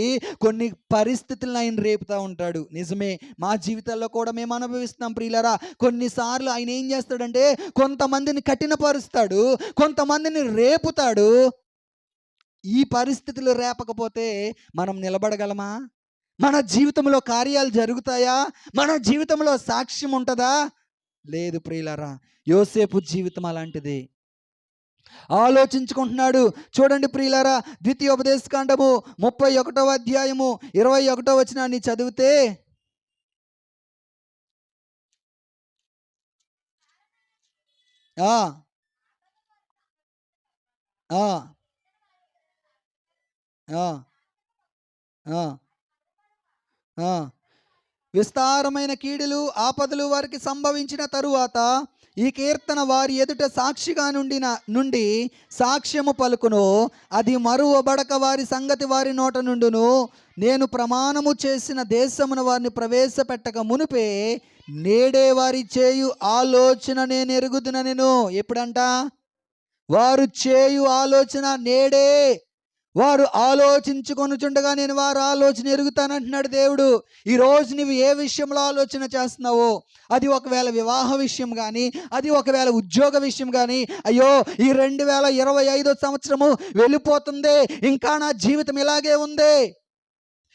కొన్ని పరిస్థితులను ఆయన రేపుతూ ఉంటాడు. నిజమే, మా జీవితాల్లో కూడా మేము అనుభవిస్తున్నాం ప్రియులారా. కొన్నిసార్లు ఆయన ఏం చేస్తాడంటే కొంతమందిని కఠినపరుస్తాడు, కొంతమందిని రేపుతాడు. ఈ పరిస్థితులు రేపకపోతే మనం నిలబడగలమా? మన జీవితంలో కార్యాలు జరుగుతాయా? మన జీవితంలో సాక్ష్యం ఉంటుందా? లేదు ప్రియులారా. యోసేపు జీవితం అలాంటిది. ఆలోచించుకుంటున్నాడు. చూడండి ప్రియులారా, ద్వితీయోపదేశకాండము 31వ అధ్యాయము 21వ వచనాన్ని చదివితే, విస్తారమైన కీడులు ఆపదలు వారికి సంభవించిన తరువాత ఈ కీర్తన వారి ఎదుట సాక్షిగా నుండి సాక్ష్యము పలుకును, అది మరువబడక వారి సంగతి వారి నోట నుండును. నేను ప్రమాణము చేసిన దేశమున వారిని ప్రవేశపెట్టక మునిపే నేడే వారి చేయు ఆలోచన నేను ఎరుగుదునెను. ఎప్పుడంట? వారు చేయు ఆలోచన నేడే. వారు ఆలోచించుకొనుచుండగా నేను వారు ఆలోచన ఎరుగుతానంటున్నాడు దేవుడు. ఈరోజు నువ్వు ఏ విషయంలో ఆలోచన చేస్తున్నావో, అది ఒకవేళ వివాహ విషయం కానీ, అది ఒకవేళ ఉద్యోగ విషయం కానీ, అయ్యో ఈ 2025 సంవత్సరము వెళ్ళిపోతుంది, ఇంకా నా జీవితం ఇలాగే ఉంది,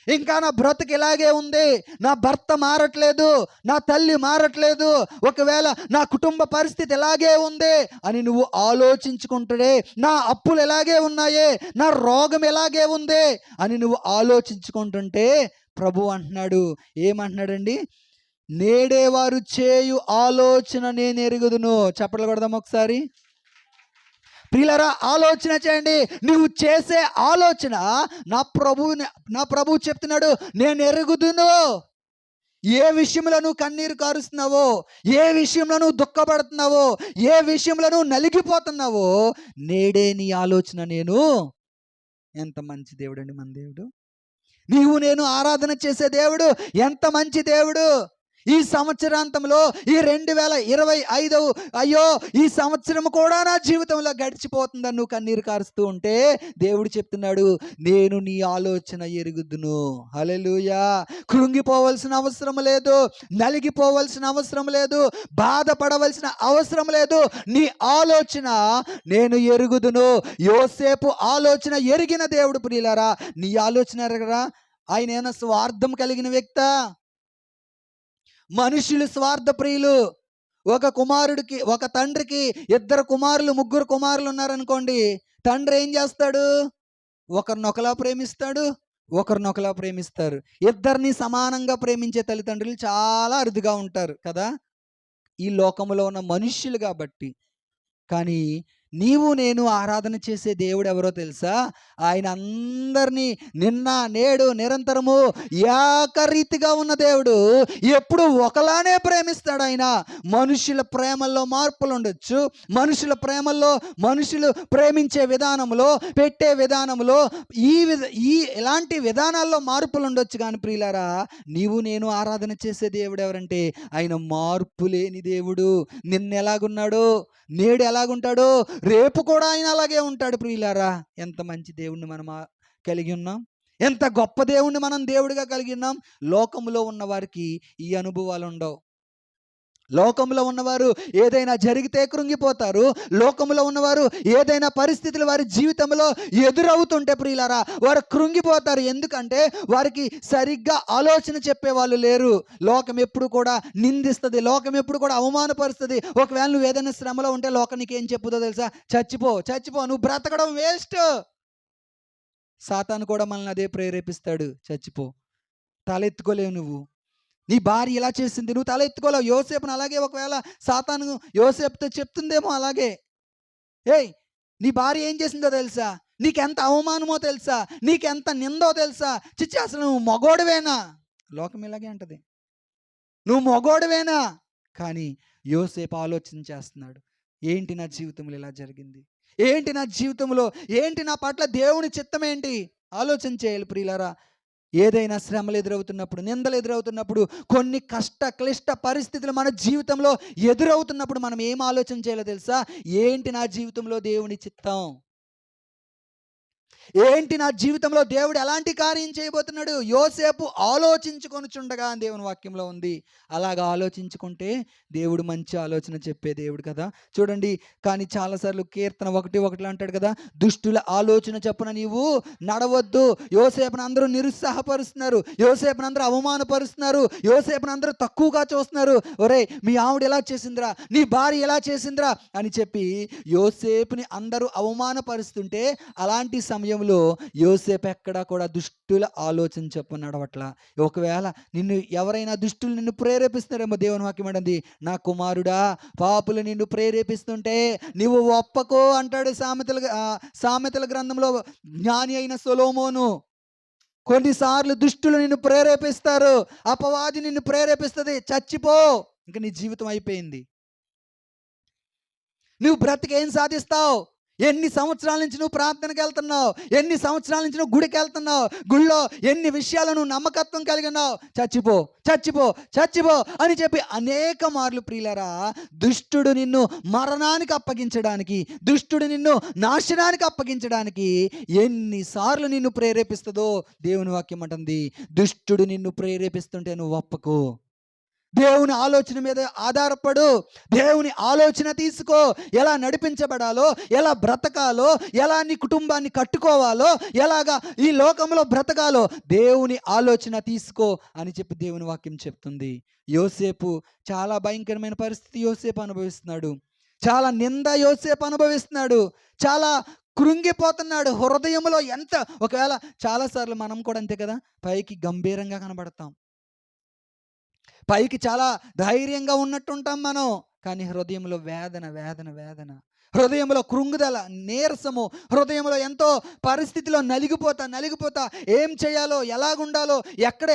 ఇంకా నా బ్రతుకు ఇలాగే ఉంది, నా భర్త మారట్లేదు, నా తల్లి మారట్లేదు, ఒకవేళ నా కుటుంబ పరిస్థితి ఇలాగే ఉంది అని నువ్వు ఆలోచించుకుంటే, నా అప్పులు ఎలాగే ఉన్నాయే, నా రోగం ఎలాగే ఉంది అని నువ్వు ఆలోచించుకుంటుంటే ప్రభు అంటున్నాడు, ఏమంటున్నాడండి? నేడే వారు చేయు ఆలోచన నేను ఎరుగుదును. చప్పట్లు కొడదాం ఒకసారి. ప్రియులారా, ఆలోచన చేయండి. నువ్వు చేసే ఆలోచన నా ప్రభువు చెప్తున్నాడు, నేను ఎరుగుదును. ఏ విషయంలో నువ్వు కన్నీరు కారుస్తున్నావో, ఏ విషయంలో నువ్వు దుఃఖపడుతున్నావో, ఏ విషయంలో నువ్వు నలిగిపోతున్నావో, నేడే నీ ఆలోచన నేను. ఎంత మంచి దేవుడు అండి మన దేవుడు. నీవు నేను ఆరాధన చేసే దేవుడు ఎంత మంచి దేవుడు. ఈ సంవత్సరాంతంలో ఈ 2025 అయ్యో ఈ సంవత్సరం కూడా నా జీవితంలో గడిచిపోతుందని నువ్వు కన్నీరు కారుస్తూ ఉంటే దేవుడు చెప్తున్నాడు, నేను నీ ఆలోచన ఎరుగుదును. హల్లెలూయా. కృంగిపోవలసిన అవసరం లేదు, నలిగిపోవలసిన అవసరం లేదు, బాధపడవలసిన అవసరం లేదు. నీ ఆలోచన నేను ఎరుగుదును. యోసేపు ఆలోచన ఎరిగిన దేవుడు ప్రియులారా. నీ ఆలోచన ఎరగరా? ఆయన ఏమైనా స్వార్థం కలిగిన వ్యక్తా? మనుషులు స్వార్థ ప్రియులు. ఒక తండ్రికి 2 కుమారులు 3 కుమారులు ఉన్నారనుకోండి. తండ్రి ఏం చేస్తాడు? ఒకరినొకలా ప్రేమిస్తాడు, ఒకరినొకలా ప్రేమిస్తారు. ఇద్దరిని సమానంగా ప్రేమించే తల్లిదండ్రులు చాలా అరుదుగా ఉంటారు కదా, ఈ లోకములో ఉన్న మనుష్యులు కాబట్టి. కానీ నీవు నేను ఆరాధన చేసే దేవుడు ఎవరో తెలుసా? ఆయన అందరినీ నిన్న నేడు నిరంతరము ఏకరీతిగా ఉన్న దేవుడు. ఎప్పుడు ఒకలానే ప్రేమిస్తాడు ఆయన. మనుషుల ప్రేమల్లో మార్పులు ఉండొచ్చు, మనుషుల ప్రేమల్లో మనుషులు ప్రేమించే విధానంలో, పెట్టే విధానంలో ఇలాంటి విధానాల్లో మార్పులు ఉండొచ్చు. కానీ ప్రియులారా, నీవు నేను ఆరాధన చేసే దేవుడు ఎవరంటే ఆయన మార్పు లేని దేవుడు. నిన్న ఎలాగున్నాడో నేడు ఎలాగుంటాడో రేపు కూడా ఆయన అలాగే ఉంటాడు. ప్రియులారా, ఎంత మంచి దేవుణ్ణి మనం కలిగి ఉన్నాం, ఎంత గొప్ప దేవుణ్ణి మనం దేవుడిగా కలిగి ఉన్నాం. లోకంలో ఉన్న వారికి ఈ అనుభవాలు ఉండవు. లోకంలో ఉన్నవారు ఏదైనా జరిగితే కృంగిపోతారు. లోకంలో ఉన్నవారు ఏదైనా పరిస్థితులు వారి జీవితంలో ఎదురవుతుంటే ప్రియులారా వారు కృంగిపోతారు. ఎందుకంటే వారికి సరిగ్గా ఆలోచన చెప్పేవాళ్ళు లేరు. లోకం ఎప్పుడు కూడా నిందిస్తుంది, లోకం ఎప్పుడు కూడా అవమానపరుస్తుంది. ఒకవేళ నువ్వు ఏదైనా శ్రమలో ఉంటే లోకం నీకేం చెప్పుదో తెలుసా? చచ్చిపో, నువ్వు బ్రతకడం వేస్ట్. సాతాను కూడా మనల్ని అదే ప్రేరేపిస్తాడు, చచ్చిపో, తలెత్తుకోలేవు నువ్వు, నీ భార్య ఇలా చేసింది, నువ్వు తల ఎత్తుకోలేవు. యోసేపును అలాగే ఒకవేళ సాతాను యోసేపుతో చెప్తుందేమో అలాగే, ఏయ్ నీ భార్య ఏం చేసిందో తెలుసా? నీకెంత అవమానమో తెలుసా? నీకెంత నిందో తెలుసా? చిచ్చి అసలు నువ్వు మగోడివేనా? లోకం ఇలాగే అంటది, నువ్వు మగోడివేనా? కానీ యోసేపు ఆలోచన చేస్తున్నాడు, ఏంటి నా జీవితంలో ఇలా జరిగింది, ఏంటి నా జీవితంలో, ఏంటి నా పట్ల దేవుని చిత్తం ఏంటి? ఆలోచన చేయాలి ప్రియులారా. ఏదైనా శ్రమలు ఎదురవుతున్నప్పుడు, నిందలు ఎదురవుతున్నప్పుడు, కొన్ని క్లిష్ట పరిస్థితులు మన జీవితంలో ఎదురవుతున్నప్పుడు మనం ఏం ఆలోచన చేయాలో తెలుసా? ఏంటి నా జీవితంలో దేవుని చిత్తం? ఏంటి నా జీవితంలో దేవుడు ఎలాంటి కార్యం చేయబోతున్నాడు? యోసేపు ఆలోచించుకొనుచుండగా అని దేవుని వాక్యంలో ఉంది. అలాగా ఆలోచించుకుంటే దేవుడు మంచి ఆలోచన చెప్పే దేవుడు కదా. చూడండి, కానీ చాలాసార్లు కీర్తన 1:1 అంటాడు కదా, దుష్టుల ఆలోచన చొప్పున నీవు నడవద్దు. యోసేపును అందరూ నిరుత్సాహపరుస్తున్నారు, యోసేపును అందరూ అవమానపరుస్తున్నారు, యోసేపును అందరూ తక్కువగా చూస్తున్నారు. ఒరే మీ ఆవిడ ఎలా చేసిందిరా, నీ భార్య ఎలా చేసిందిరా అని చెప్పి యోసేపుని అందరూ అవమానపరుస్తుంటే, అలాంటి సమయంలో యోసేపు ఎక్కడా కూడా దుష్టుల ఆలోచన చొప్పున నడవట్ల. ఒకవేళ ఎవరైనా దుష్టులు నిన్ను ప్రేరేపిస్తున్నారేమో, దేవుని వాక్యం అంటుంది, నా కుమారుడా పాపులు నిన్ను ప్రేరేపిస్తుంటే నీవు ఒప్పకో అంటాడు సామెతల గ్రంథంలో జ్ఞాని అయిన సొలొమోను. కొన్నిసార్లు దుష్టులు నిన్ను ప్రేరేపిస్తారు, అపవాది నిన్ను ప్రేరేపిస్తుంది, చచ్చిపో, ఇంక నీ జీవితం అయిపోయింది, నువ్వు బ్రతికేం సాధిస్తావు? ఎన్ని సంవత్సరాల నుంచి నువ్వు ప్రార్థనకి వెళ్తున్నావు, ఎన్ని సంవత్సరాల నుంచి నువ్వు గుడికి వెళ్తున్నావు, గుళ్ళో ఎన్ని విషయాలు నువ్వు నమ్మకత్వం కలిగి ఉన్నావు, చచ్చిపో చచ్చిపో చచ్చిపో అని చెప్పి అనేక మార్లు ప్రియులారా దుష్టుడు నిన్ను మరణానికి అప్పగించడానికి, దుష్టుడు నిన్ను నాశనానికి అప్పగించడానికి ఎన్నిసార్లు నిన్ను ప్రేరేపిస్తుందో దేవుని వాక్యం అంటుంది. దుష్టుడు నిన్ను ప్రేరేపిస్తుంటే నువ్వు ఒప్పకు, దేవుని ఆలోచన మీద ఆధారపడు, దేవుని ఆలోచన తీసుకో, ఎలా నడిపించబడాలో, ఎలా బ్రతకాలో, ఎలా నీ కుటుంబాన్ని కట్టుకోవాలో, ఎలాగా ఈ లోకంలో బ్రతకాలో దేవుని ఆలోచన తీసుకో అని చెప్పి దేవుని వాక్యం చెప్తుంది. యోసేపు చాలా భయంకరమైన పరిస్థితి యోసేపు అనుభవిస్తున్నాడు, చాలా నింద యోసేపు అనుభవిస్తున్నాడు, చాలా కృంగిపోతున్నాడు హృదయంలో. ఒకవేళ చాలాసార్లు మనం కూడా అంతే కదా, పైకి గంభీరంగా కనబడతాం, పైకి చాలా ధైర్యంగా ఉన్నట్టుంటాం మనం, కానీ హృదయంలో వేదన వేదన వేదన, హృదయంలో కృంగుదల, నీరసము, హృదయంలో ఎంతో పరిస్థితిలో నలిగిపోతా ఏం చేయాలో, ఎలాగుండాలో,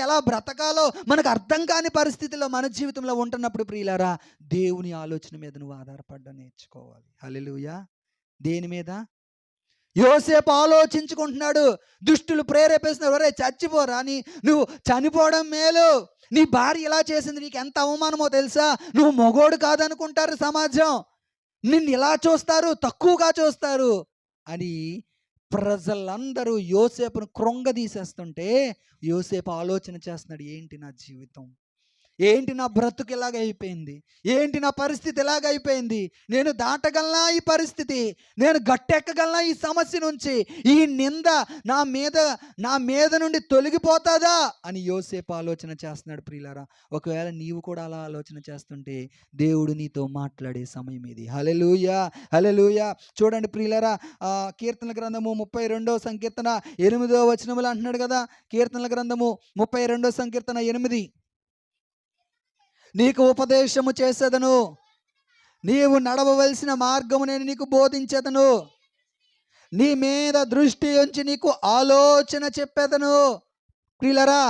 ఎలా బ్రతకాలో మనకు అర్థం కాని పరిస్థితిలో మన జీవితంలో ఉంటున్నప్పుడు ప్రియులారా దేవుని ఆలోచన మీద నువ్వు ఆధారపడడం నేర్చుకోవాలి. హల్లెలూయా. దేని మీద? యోసేపు ఆలోచించుకుంటున్నాడు. దుష్టులు ప్రేరేపిస్తున్నారు, ఒరే చచ్చిపోరా, నువ్వు చనిపోవడం మేలు, నీ భార్య ఇలా చేసింది, నీకు ఎంత అవమానమో తెలుసా, నువ్వు మొగోడు కాదనుకుంటారు సమాజం, నిన్ను ఇలా చూస్తారు, తక్కువగా చూస్తారు అని ప్రజలందరూ యోసేపును కృంగదీసేస్తుంటే యోసేపు ఆలోచన చేస్తున్నాడు, ఏంటి నా జీవితం, ఏంటి నా బ్రతుకు ఇలాగైపోయింది, ఏంటి నా పరిస్థితి ఇలాగైపోయింది, నేను దాటగలనా ఈ పరిస్థితి, నేను గట్టెక్కగలనా ఈ సమస్య నుంచి, ఈ నింద నా మీద నుండి తొలగిపోతుందా అని యోసేపు ఆలోచన చేస్తున్నాడు. ప్రియులారా, ఒకవేళ నీవు కూడా అలా ఆలోచన చేస్తుంటే దేవుడు నీతో మాట్లాడే సమయం ఇది. హల్లెలూయా, హల్లెలూయా. చూడండి ప్రియులారా, కీర్తనల గ్రంథము 32వ సంకీర్తన 8వ వచనములు అంటున్నాడు కదా. కీర్తనల గ్రంథము 32వ సంకీర్తన 8, నీకు ఉపదేశము చేసేదను, నీవు నడవవలసిన మార్గము నేను నీకు బోధించేదను, నీ మీద దృష్టి ఉంచి నీకు ఆలోచన చెప్పేదను. ప్రియులరా,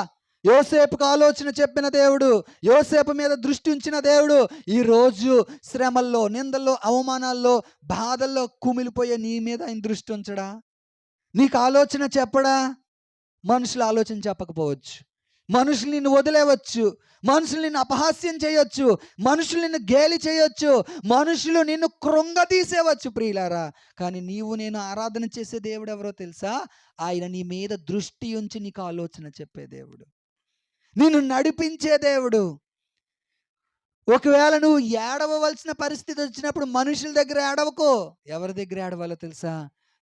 యోసేపుకు ఆలోచన చెప్పిన దేవుడు, యోసేపు మీద దృష్టి ఉంచిన దేవుడు ఈరోజు శ్రమల్లో, నిందల్లో, అవమానాల్లో, బాధల్లో కుమిలిపోయే నీ మీద ఆయన దృష్టి ఉంచడా? నీకు ఆలోచన చెప్పడా? మనుషులు ఆలోచన చెప్పకపోవచ్చు, మనుషులు నిన్ను వదిలేవచ్చు, మనుషులు నిన్ను అపహాస్యం చేయొచ్చు, మనుషులు నిన్ను గేలి చేయొచ్చు, మనుషులు నిన్ను కృంగతీసేవచ్చు ప్రియులారా. కానీ నీవు నేను ఆరాధన చేసే దేవుడు ఎవరో తెలుసా? ఆయన నీ మీద దృష్టి ఉంచి నీకు ఆలోచన చెప్పే దేవుడు, నిన్ను నడిపించే దేవుడు. ఒకవేళ నువ్వు ఏడవవలసిన పరిస్థితి వచ్చినప్పుడు మనుషుల దగ్గర ఏడవకో, ఎవరి దగ్గర ఏడవాలో తెలుసా?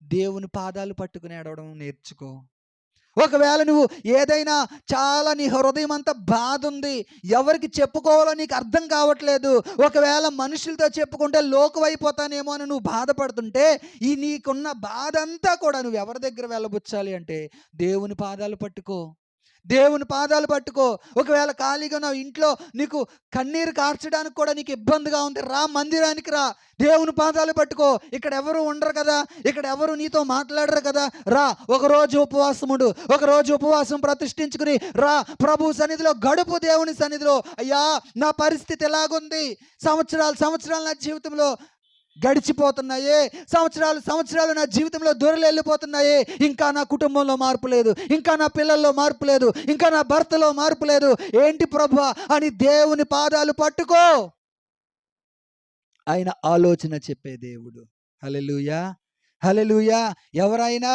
దేవుని పాదాలు పట్టుకుని ఏడవడం నేర్చుకో. ఒకవేళ నువ్వు ఏదైనా చాలా నీ హృదయం అంతా బాధ ఉంది, ఎవరికి చెప్పుకోవాలో నీకు అర్థం కావట్లేదు, ఒకవేళ మనుషులతో చెప్పుకుంటే లోకువైపోతానేమో అని నువ్వు బాధపడుతుంటే ఈ నీకున్న బాధ అంతా కూడా నువ్వు ఎవరి దగ్గర వెళ్ళబుచ్చాలి అంటే దేవుని పాదాలు పట్టుకో, దేవుని పాదాలు పట్టుకో. ఒకవేళ ఖాళీగా నా ఇంట్లో నీకు కన్నీరు కార్చడానికి కూడా నీకు ఇబ్బందిగా ఉంది, రా మందిరానికి రా, దేవుని పాదాలు పట్టుకో. ఇక్కడ ఎవరు ఉండరు కదా, ఇక్కడ ఎవరు నీతో మాట్లాడరు కదా, రా ఒకరోజు ఉపవాసముడు, ఒకరోజు ఉపవాసం ప్రతిష్ఠించుకుని రా ప్రభు సన్నిధిలో గడుపు. దేవుని సన్నిధిలో, అయ్యా నా పరిస్థితి ఎలాగుంది, సంవత్సరాలు నా జీవితంలో గడిచిపోతున్నాయే, సంవత్సరాలు నా జీవితంలో దూరలెళ్ళిపోతున్నాయే, ఇంకా నా కుటుంబంలో మార్పు లేదు, ఇంకా నా పిల్లల్లో మార్పు లేదు, ఇంకా నా భర్తలో మార్పు లేదు, ఏంటి ప్రభువా అని దేవుని పాదాలు పట్టుకో. ఆయన ఆలోచన చెప్పే దేవుడు. హల్లెలూయా, హల్లెలూయా. ఎవరైనా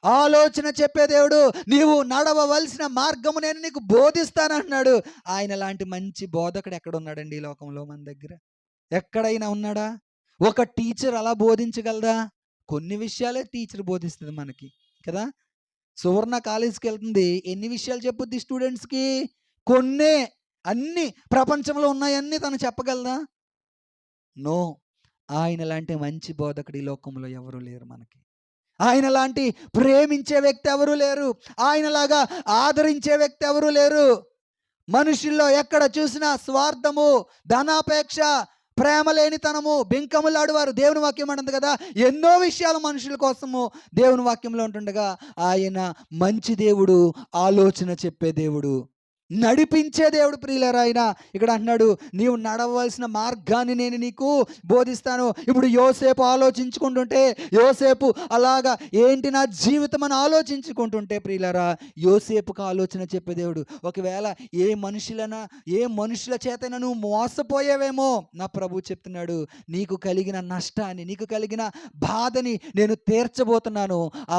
ఆలోచన చెప్పే దేవుడు. నీవు నడవవలసిన మార్గము నేను నీకు బోధిస్తానంటున్నాడు. ఆయన లాంటి మంచి బోధకుడు ఎక్కడ ఉన్నాడండి ఈ లోకంలో? మన దగ్గర ఎక్కడైనా ఉన్నాడా? ఒక టీచర్ అలా బోధించగలదా? కొన్ని విషయాలే టీచర్ బోధిస్తుంది మనకి కదా. సువర్ణ కాలేజీకి వెళ్తుంది, ఎన్ని విషయాలు చెప్పుద్ది స్టూడెంట్స్కి? కొన్నే. అన్ని ప్రపంచంలో ఉన్నాయన్నీ తను చెప్పగలదా? నో. ఆయన లాంటి మంచి బోధకుడు ఈ లోకంలో ఎవరు లేరు మనకి. ఆయన లాంటి ప్రేమించే వ్యక్తి ఎవరు లేరు, ఆయనలాగా ఆదరించే వ్యక్తి ఎవరు లేరు. మనుషుల్లో ఎక్కడ చూసినా స్వార్థము, ధనాపేక్ష, ప్రేమ లేనితనము, బింకములాడువారు. దేవుని వాక్యం అంటుంది కదా, ఎన్నో విషయాలు మనుషుల కోసము దేవుని వాక్యంలో ఉంటుండగా ఆయన మంచి దేవుడు, ఆలోచన చెప్పే దేవుడు, నడిపించే దేవుడు. ప్రియులారా, ఆయన ఇక్కడ అంటున్నాడు, నీవు నడవలసిన మార్గాన్ని నేను నీకు బోధిస్తాను. ఇప్పుడు యోసేపు ఆలోచించుకుంటుంటే, యోసేపు అలాగా ఏంటి నా జీవితం అని ఆలోచించుకుంటుంటే ప్రియులారా, యోసేపుకు ఆలోచన చెప్పే దేవుడు. ఒకవేళ ఏ మనుషుల చేతైనా నువ్వు మోసపోయావేమో, నా ప్రభు చెప్తున్నాడు, నీకు కలిగిన నష్టాన్ని, నీకు కలిగిన బాధని నేను తీర్చబోతున్నాను. ఆ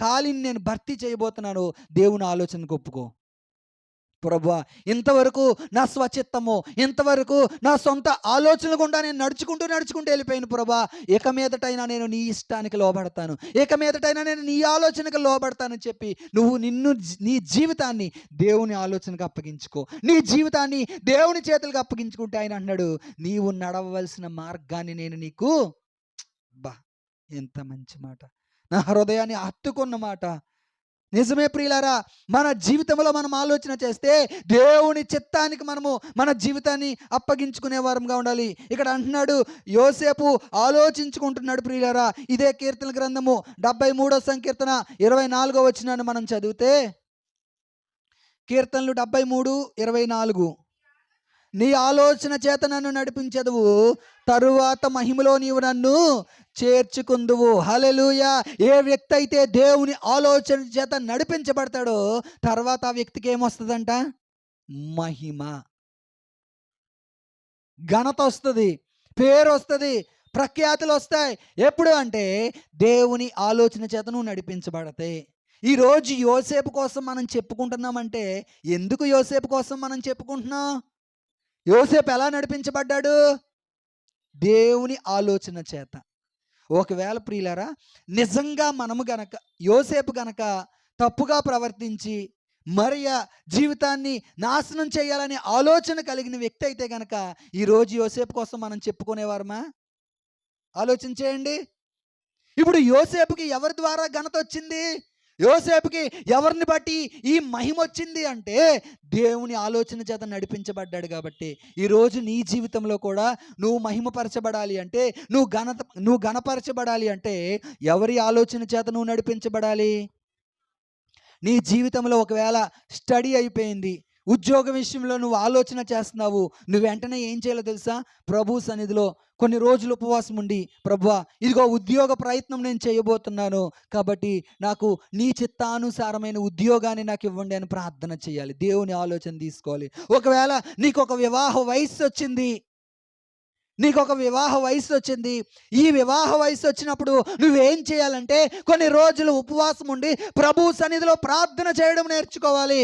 ఖాళీని నేను భర్తీ చేయబోతున్నాను. దేవుని ఆలోచన ఒప్పుకో. ప్రభువా, ఇంతవరకు నా స్వచిత్తము, ఇంతవరకు నా సొంత ఆలోచనలు గుండా నేను నడుచుకుంటూ వెళ్ళిపోయాను ప్రభువా, ఇక మీదటైనా నేను నీ ఇష్టానికి లోబడతాను, ఇక మీదటైనా నేను నీ ఆలోచనకు లోబడతానని చెప్పి నువ్వు నీ జీవితాన్ని దేవుని ఆలోచనకు అప్పగించుకో, నీ జీవితాన్ని దేవుని చేతులకు అప్పగించుకుంటే ఆయన అన్నాడు, నీవు నడవవలసిన మార్గాన్ని నేను నీకు. బా, ఎంత మంచి మాట, నా హృదయాన్ని హత్తుకున్న మాట. నిజమే ప్రియులారా, మన జీవితంలో మనం ఆలోచన చేస్తే దేవుని చిత్తానికి మనము మన జీవితాన్ని అప్పగించుకునే వారంగా ఉండాలి. ఇక్కడ అంటున్నాడు, యోసేపు ఆలోచించుకుంటున్నాడు. ప్రియులారా, ఇదే కీర్తన గ్రంథము 73వ సంకీర్తన 24వ వచనాన్ని మనం చదివితే, కీర్తనలు 73:24, నీ ఆలోచన చేత నన్ను నడిపించదువు, తరువాత మహిమలో నీవు నన్ను చేర్చుకుందువు. హల్లెలూయా. ఏ వ్యక్తి అయితే దేవుని ఆలోచన చేత నడిపించబడతాడో తర్వాత ఆ వ్యక్తికి ఏమొస్తుందంట? మహిమ, ఘనత వస్తుంది, పేరు వస్తుంది, ప్రఖ్యాతులు వస్తాయి. ఎప్పుడు అంటే దేవుని ఆలోచన చేత నువ్వు నడిపించబడితే. ఈరోజు యోసేపు కోసం మనం చెప్పుకుంటున్నామంటే ఎందుకు యోసేపు కోసం మనం చెప్పుకుంటున్నాం? యోసేపు ఎలా నడిపించబడ్డాడు? దేవుని ఆలోచన చేత. ఒకవేళ ప్రియులారా నిజంగా మనము గనక యోసేపు గనక తప్పుగా ప్రవర్తించి మరియ జీవితాన్ని నాశనం చేయాలనే ఆలోచన కలిగిన వ్యక్తి అయితే గనక ఈరోజు యోసేపు కోసం మనం చెప్పుకునేవారమా? ఆలోచన చేయండి. ఇప్పుడు యోసేపుకి ఎవరి ద్వారా ఘనత వచ్చింది? యోసేపుకి ఎవరిని బట్టి ఈ మహిమ వచ్చింది అంటే దేవుని ఆలోచన చేత నడిపించబడ్డాడు కాబట్టి. ఈరోజు నీ జీవితంలో కూడా నువ్వు మహిమపరచబడాలి అంటే, నువ్వు ఘనపరచబడాలి అంటే ఎవరి ఆలోచన చేత నువ్వు నడిపించబడాలి? నీ జీవితంలో ఒకవేళ స్టడీ అయిపోయింది, ఉద్యోగ విషయంలో నువ్వు ఆలోచన చేస్తున్నావు, నువ్వు వెంటనే ఏం చేయాలో తెలుసా? ప్రభు సన్నిధిలో కొన్ని రోజులు ఉపవాసం ఉండి, ప్రభువా ఇదిగో ఉద్యోగ ప్రయత్నం నేను చేయబోతున్నాను, కాబట్టి నాకు నీ చిత్తానుసారమైన ఉద్యోగాన్ని నాకు ఇవ్వండి అని ప్రార్థన చేయాలి. దేవుని ఆలోచన తీసుకోవాలి. ఒకవేళ నీకు ఒక వివాహ వయస్సు వచ్చింది, ఈ వివాహ వయసు వచ్చినప్పుడు నువ్వేం చేయాలంటే కొన్ని రోజులు ఉపవాసం ఉండి ప్రభు సన్నిధిలో ప్రార్థన చేయడం నేర్చుకోవాలి.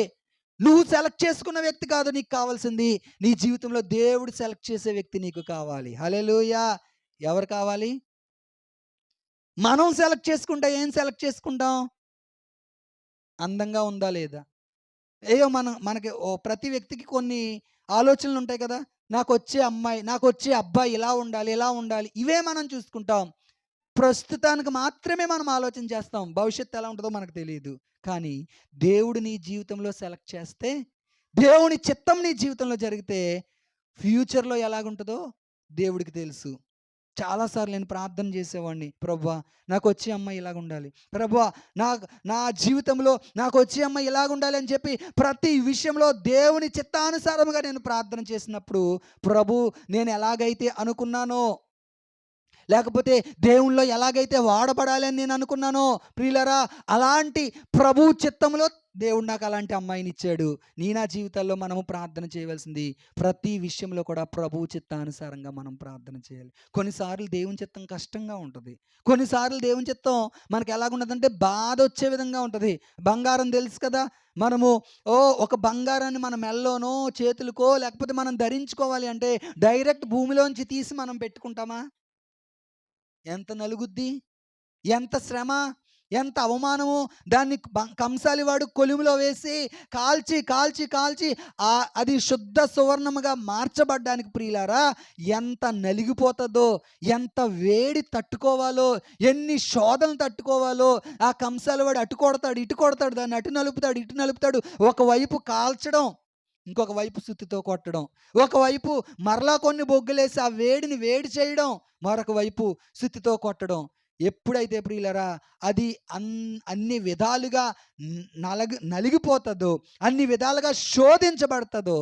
నువ్వు సెలెక్ట్ చేసుకున్న వ్యక్తి కాదు నీకు కావాల్సింది, నీ జీవితంలో దేవుడు సెలెక్ట్ చేసే వ్యక్తి నీకు కావాలి. హల్లెలూయా. ఎవరు కావాలి? మనం సెలెక్ట్ చేసుకుంటే ఏం సెలెక్ట్ చేసుకుంటాం? అందంగా ఉందా లేదా? ఏయో మనకి ప్రతి వ్యక్తికి కొన్ని ఆలోచనలు ఉంటాయి కదా. నాకొచ్చే అబ్బాయి ఇలా ఉండాలి, ఇలా ఉండాలి, ఇవే మనం చూసుకుంటాం. ప్రస్తుతానికి మాత్రమే మనం ఆలోచన చేస్తాం. భవిష్యత్తు ఎలా ఉంటుందో మనకు తెలియదు. కానీ దేవుడు నీ జీవితంలో సెలెక్ట్ చేస్తే, దేవుని చిత్తం నీ జీవితంలో జరిగితే ఫ్యూచర్‌లో ఎలాగుంటుందో దేవుడికి తెలుసు. చాలాసార్లు నేను ప్రార్థన చేసేవాడిని, ప్రభువా నాకొచ్చే అమ్మాయి ఇలాగుండాలి, ప్రభువా నా జీవితంలో నాకొచ్చే అమ్మాయి ఇలాగుండాలి అని చెప్పి ప్రతి విషయంలో దేవుని చిత్తానుసారముగా నేను ప్రార్థన చేసినప్పుడు ప్రభు నేను ఎలాగైతే అనుకున్నానో, లేకపోతే దేవునిలో ఎలాగైతే వాడబడాలి అని నేను అనుకున్నానో ప్రియులారా, అలాంటి ప్రభు చిత్తంలో దేవుడు నాకు అలాంటి అమ్మాయిని ఇచ్చాడు. నా జీవితాల్లో మనము ప్రార్థన చేయవలసింది ప్రతి విషయంలో కూడా ప్రభు చిత్తానుసారంగా మనం ప్రార్థన చేయాలి. కొన్నిసార్లు దేవుని చిత్తం కష్టంగా ఉంటుంది. కొన్నిసార్లు దేవుని చిత్తం మనకి ఎలాగుంటుందంటే బాధ వచ్చే విధంగా ఉంటుంది. బంగారం తెలుసు కదా, మనము ఒక బంగారాన్ని మన మెల్లోనో చేతులకో లేకపోతే మనం ధరించుకోవాలి అంటే డైరెక్ట్ భూమిలోంచి తీసి మనం పెట్టుకుంటామా? ఎంత నలుగుద్ది, ఎంత శ్రమ, ఎంత అవమానము. దాన్ని కంసాలి వాడు కొలిమిలో వేసి కాల్చి కాల్చి కాల్చి అది శుద్ధ సువర్ణముగా మార్చబడ్డానికి ప్రియులారా ఎంత నలిగిపోతుందో, ఎంత వేడి తట్టుకోవాలో, ఎన్ని శోధనలు తట్టుకోవాలో. ఆ కంసాలి వాడు అటు కొడతాడు, ఇటు కొడతాడు, దాన్ని అటు నలుపుతాడు, ఇటు నలుపుతాడు. ఒకవైపు కాల్చడం, ఇంకొక వైపు సుత్తితో కొట్టడం, ఒకవైపు మరలా కొన్ని బొగ్గులేసి ఆ వేడిని వేడి చేయడం, మరొక వైపు సుత్తితో కొట్టడం. ఎప్పుడైతే ప్రియులరా అది అన్ని విధాలుగా నలిగిపోతుందో, అన్ని విధాలుగా శోధించబడుతుందో,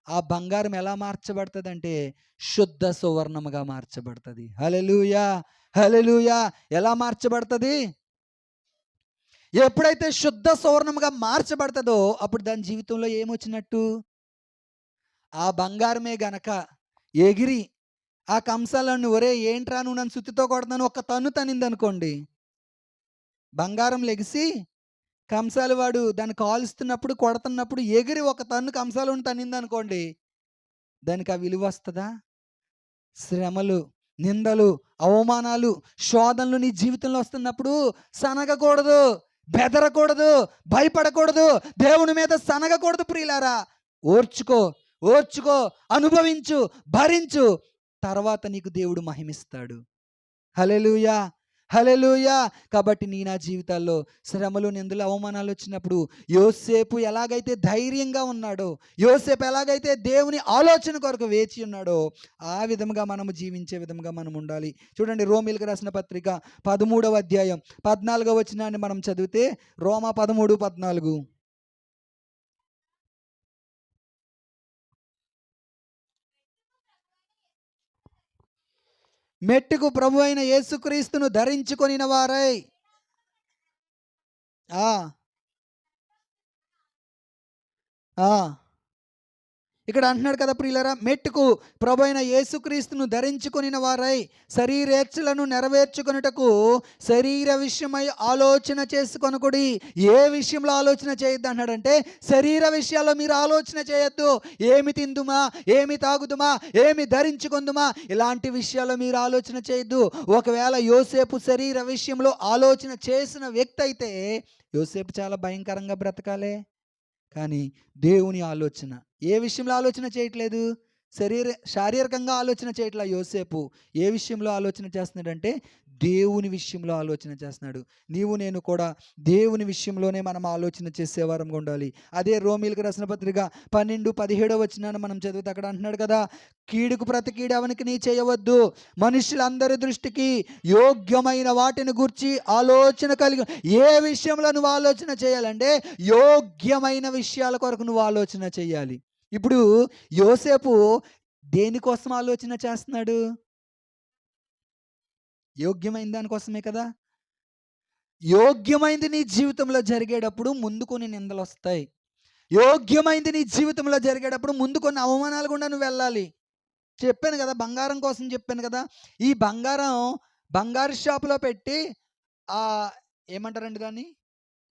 ఆ బంగారం ఎలా మార్చబడుతుందంటే శుద్ధ సువర్ణముగా మార్చబడుతుంది. హల్లెలూయా, హల్లెలూయా. ఎలా మార్చబడుతుంది? ఎప్పుడైతే శుద్ధ సువర్ణముగా మార్చబడుతుందో అప్పుడు దాని జీవితంలో ఏమొచ్చినట్టు? ఆ బంగారమే గనక ఎగిరి ఆ కంసాలను, ఒరే ఏంట్రా నువ్వు నన్ను సుత్తితో కొడుతున్నాను, ఒక్క తన్ను తనిందనుకోండి, బంగారం లెగిసి కంసాలి వాడు దాన్ని కాలుస్తున్నప్పుడు కొడుతున్నప్పుడు ఎగిరి ఒక తన్ను కంసాలను తనిందనుకోండి, దానికి ఆ విలువ వస్తుందా? శ్రమలు, నిందలు, అవమానాలు, శోధనలు నీ జీవితంలో వస్తున్నప్పుడు సనగకూడదు, బెదరకూడదు, భయపడకూడదు, దేవుని మీద సనగకూడదు ప్రియులారా. ఓర్చుకో, ఓర్చుకో, అనుభవించు, భరించు, తర్వాత నీకు దేవుడు మహిమిస్తాడు. హల్లెలూయా, హల్లెలూయా. కాబట్టి నా జీవితాల్లో శ్రమలు, నిందలు, అవమానాలు వచ్చినప్పుడు యోసేపు ఎలాగైతే ధైర్యంగా ఉన్నాడో, యోసేపు ఎలాగైతే దేవుని ఆలోచన కొరకు వేచి ఉన్నాడో ఆ విధముగా మనము జీవించే విధముగా మనం ఉండాలి. చూడండి, రోమీయులకు రాసిన పత్రిక 13వ అధ్యాయం 14వ వచనాన్ని మనం చదివితే, రోమా 13:14 మెట్టుకు ప్రభు అయిన యేసుక్రీస్తును ధరించుకొనిన వారై. ఆ! ఆ! ఇక్కడ అంటున్నాడు కదా ప్రియులారా, మెట్టుకు ప్రభైన యేసుక్రీస్తును ధరించుకొనిన వారై శరీరేచ్ఛలను నెరవేర్చుకొనుటకు శరీర విషయమై ఆలోచన చేసుకొనకుడి. ఏ విషయంలో ఆలోచన చేయొద్దు అన్నాడంటే, శరీర విషయాల్లో మీరు ఆలోచన చేయొద్దు. ఏమి తిందుమా, ఏమి తాగుదుమా, ఏమి ధరించుకుందుమా, ఇలాంటి విషయాల్లో మీరు ఆలోచన చేయొద్దు. ఒకవేళ యోసేపు శరీర విషయంలో ఆలోచన చేసిన వ్యక్తి అయితే యోసేపు చాలా భయంకరంగా బ్రతకాలే. కానీ దేవుని ఆలోచన ఏ విషయంలో ఆలోచన చేయట్లేదు? శారీరకంగా ఆలోచన చేయట్లా యోసేపు. ఏ విషయంలో ఆలోచన చేస్తున్నాడంటే దేవుని విషయంలో ఆలోచన చేస్తున్నాడు. నీవు నేను కూడా దేవుని విషయంలోనే మనం ఆలోచన చేసేవారంగా ఉండాలి. అదే రోమీలకు రాసిన పత్రిక 12:17 వచనాన్ని మనం చదివితే అక్కడ అంటున్నాడు కదా, కీడుకు ప్రతి కీడు ఎవనికి నీ చేయవద్దు, మనుషులందరి దృష్టికి యోగ్యమైన వాటిని గూర్చి ఆలోచన కలిగి. ఏ విషయంలో నువ్వు ఆలోచన చేయాలంటే యోగ్యమైన విషయాల కొరకు నువ్వు ఆలోచన చేయాలి. ఇప్పుడు యోసేపు దేనికోసం ఆలోచన చేస్తున్నాడు? యోగ్యమైన దానికోసమే కదా. యోగ్యమైంది నీ జీవితంలో జరిగేటప్పుడు ముందు కొన్ని నిందలొస్తాయి. యోగ్యమైంది నీ జీవితంలో జరిగేటప్పుడు ముందు కొన్ని అవమానాలు గుండా నువ్వు వెళ్ళాలి. చెప్పాను కదా, బంగారం కోసం చెప్పాను కదా. ఈ బంగారు షాపులో పెట్టి ఏమంటారండి దాన్ని,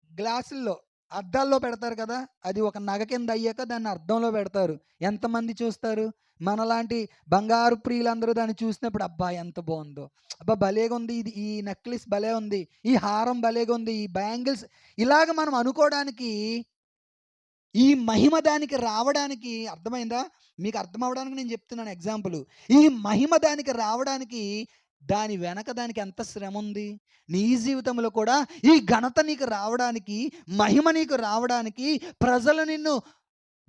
గ్లాసుల్లో అద్దాల్లో పెడతారు కదా, అది ఒక నగ కింద అయ్యాక దాన్ని అద్దంలో పెడతారు. ఎంతమంది చూస్తారు? మనలాంటి బంగారు ప్రియులందరూ దాన్ని చూసినప్పుడు అబ్బా ఎంత బాగుందో, అబ్బా భలేగా ఉంది, ఇది ఈ నెక్లెస్ భలే ఉంది, ఈ హారం భలేగా ఉంది, ఈ బ్యాంగిల్స్, ఇలాగ మనం అనుకోవడానికి, ఈ మహిమ దానికి రావడానికి, అర్థమైందా? మీకు అర్థం అవ్వడానికి నేను చెప్తున్నాను ఎగ్జాంపుల్. ఈ మహిమ దానికి రావడానికి దాని వెనక దానికి ఎంత శ్రమ ఉంది. నీ జీవితంలో కూడా ఈ ఘనత నీకు రావడానికి, మహిమ నీకు రావడానికి, ప్రజలు నిన్ను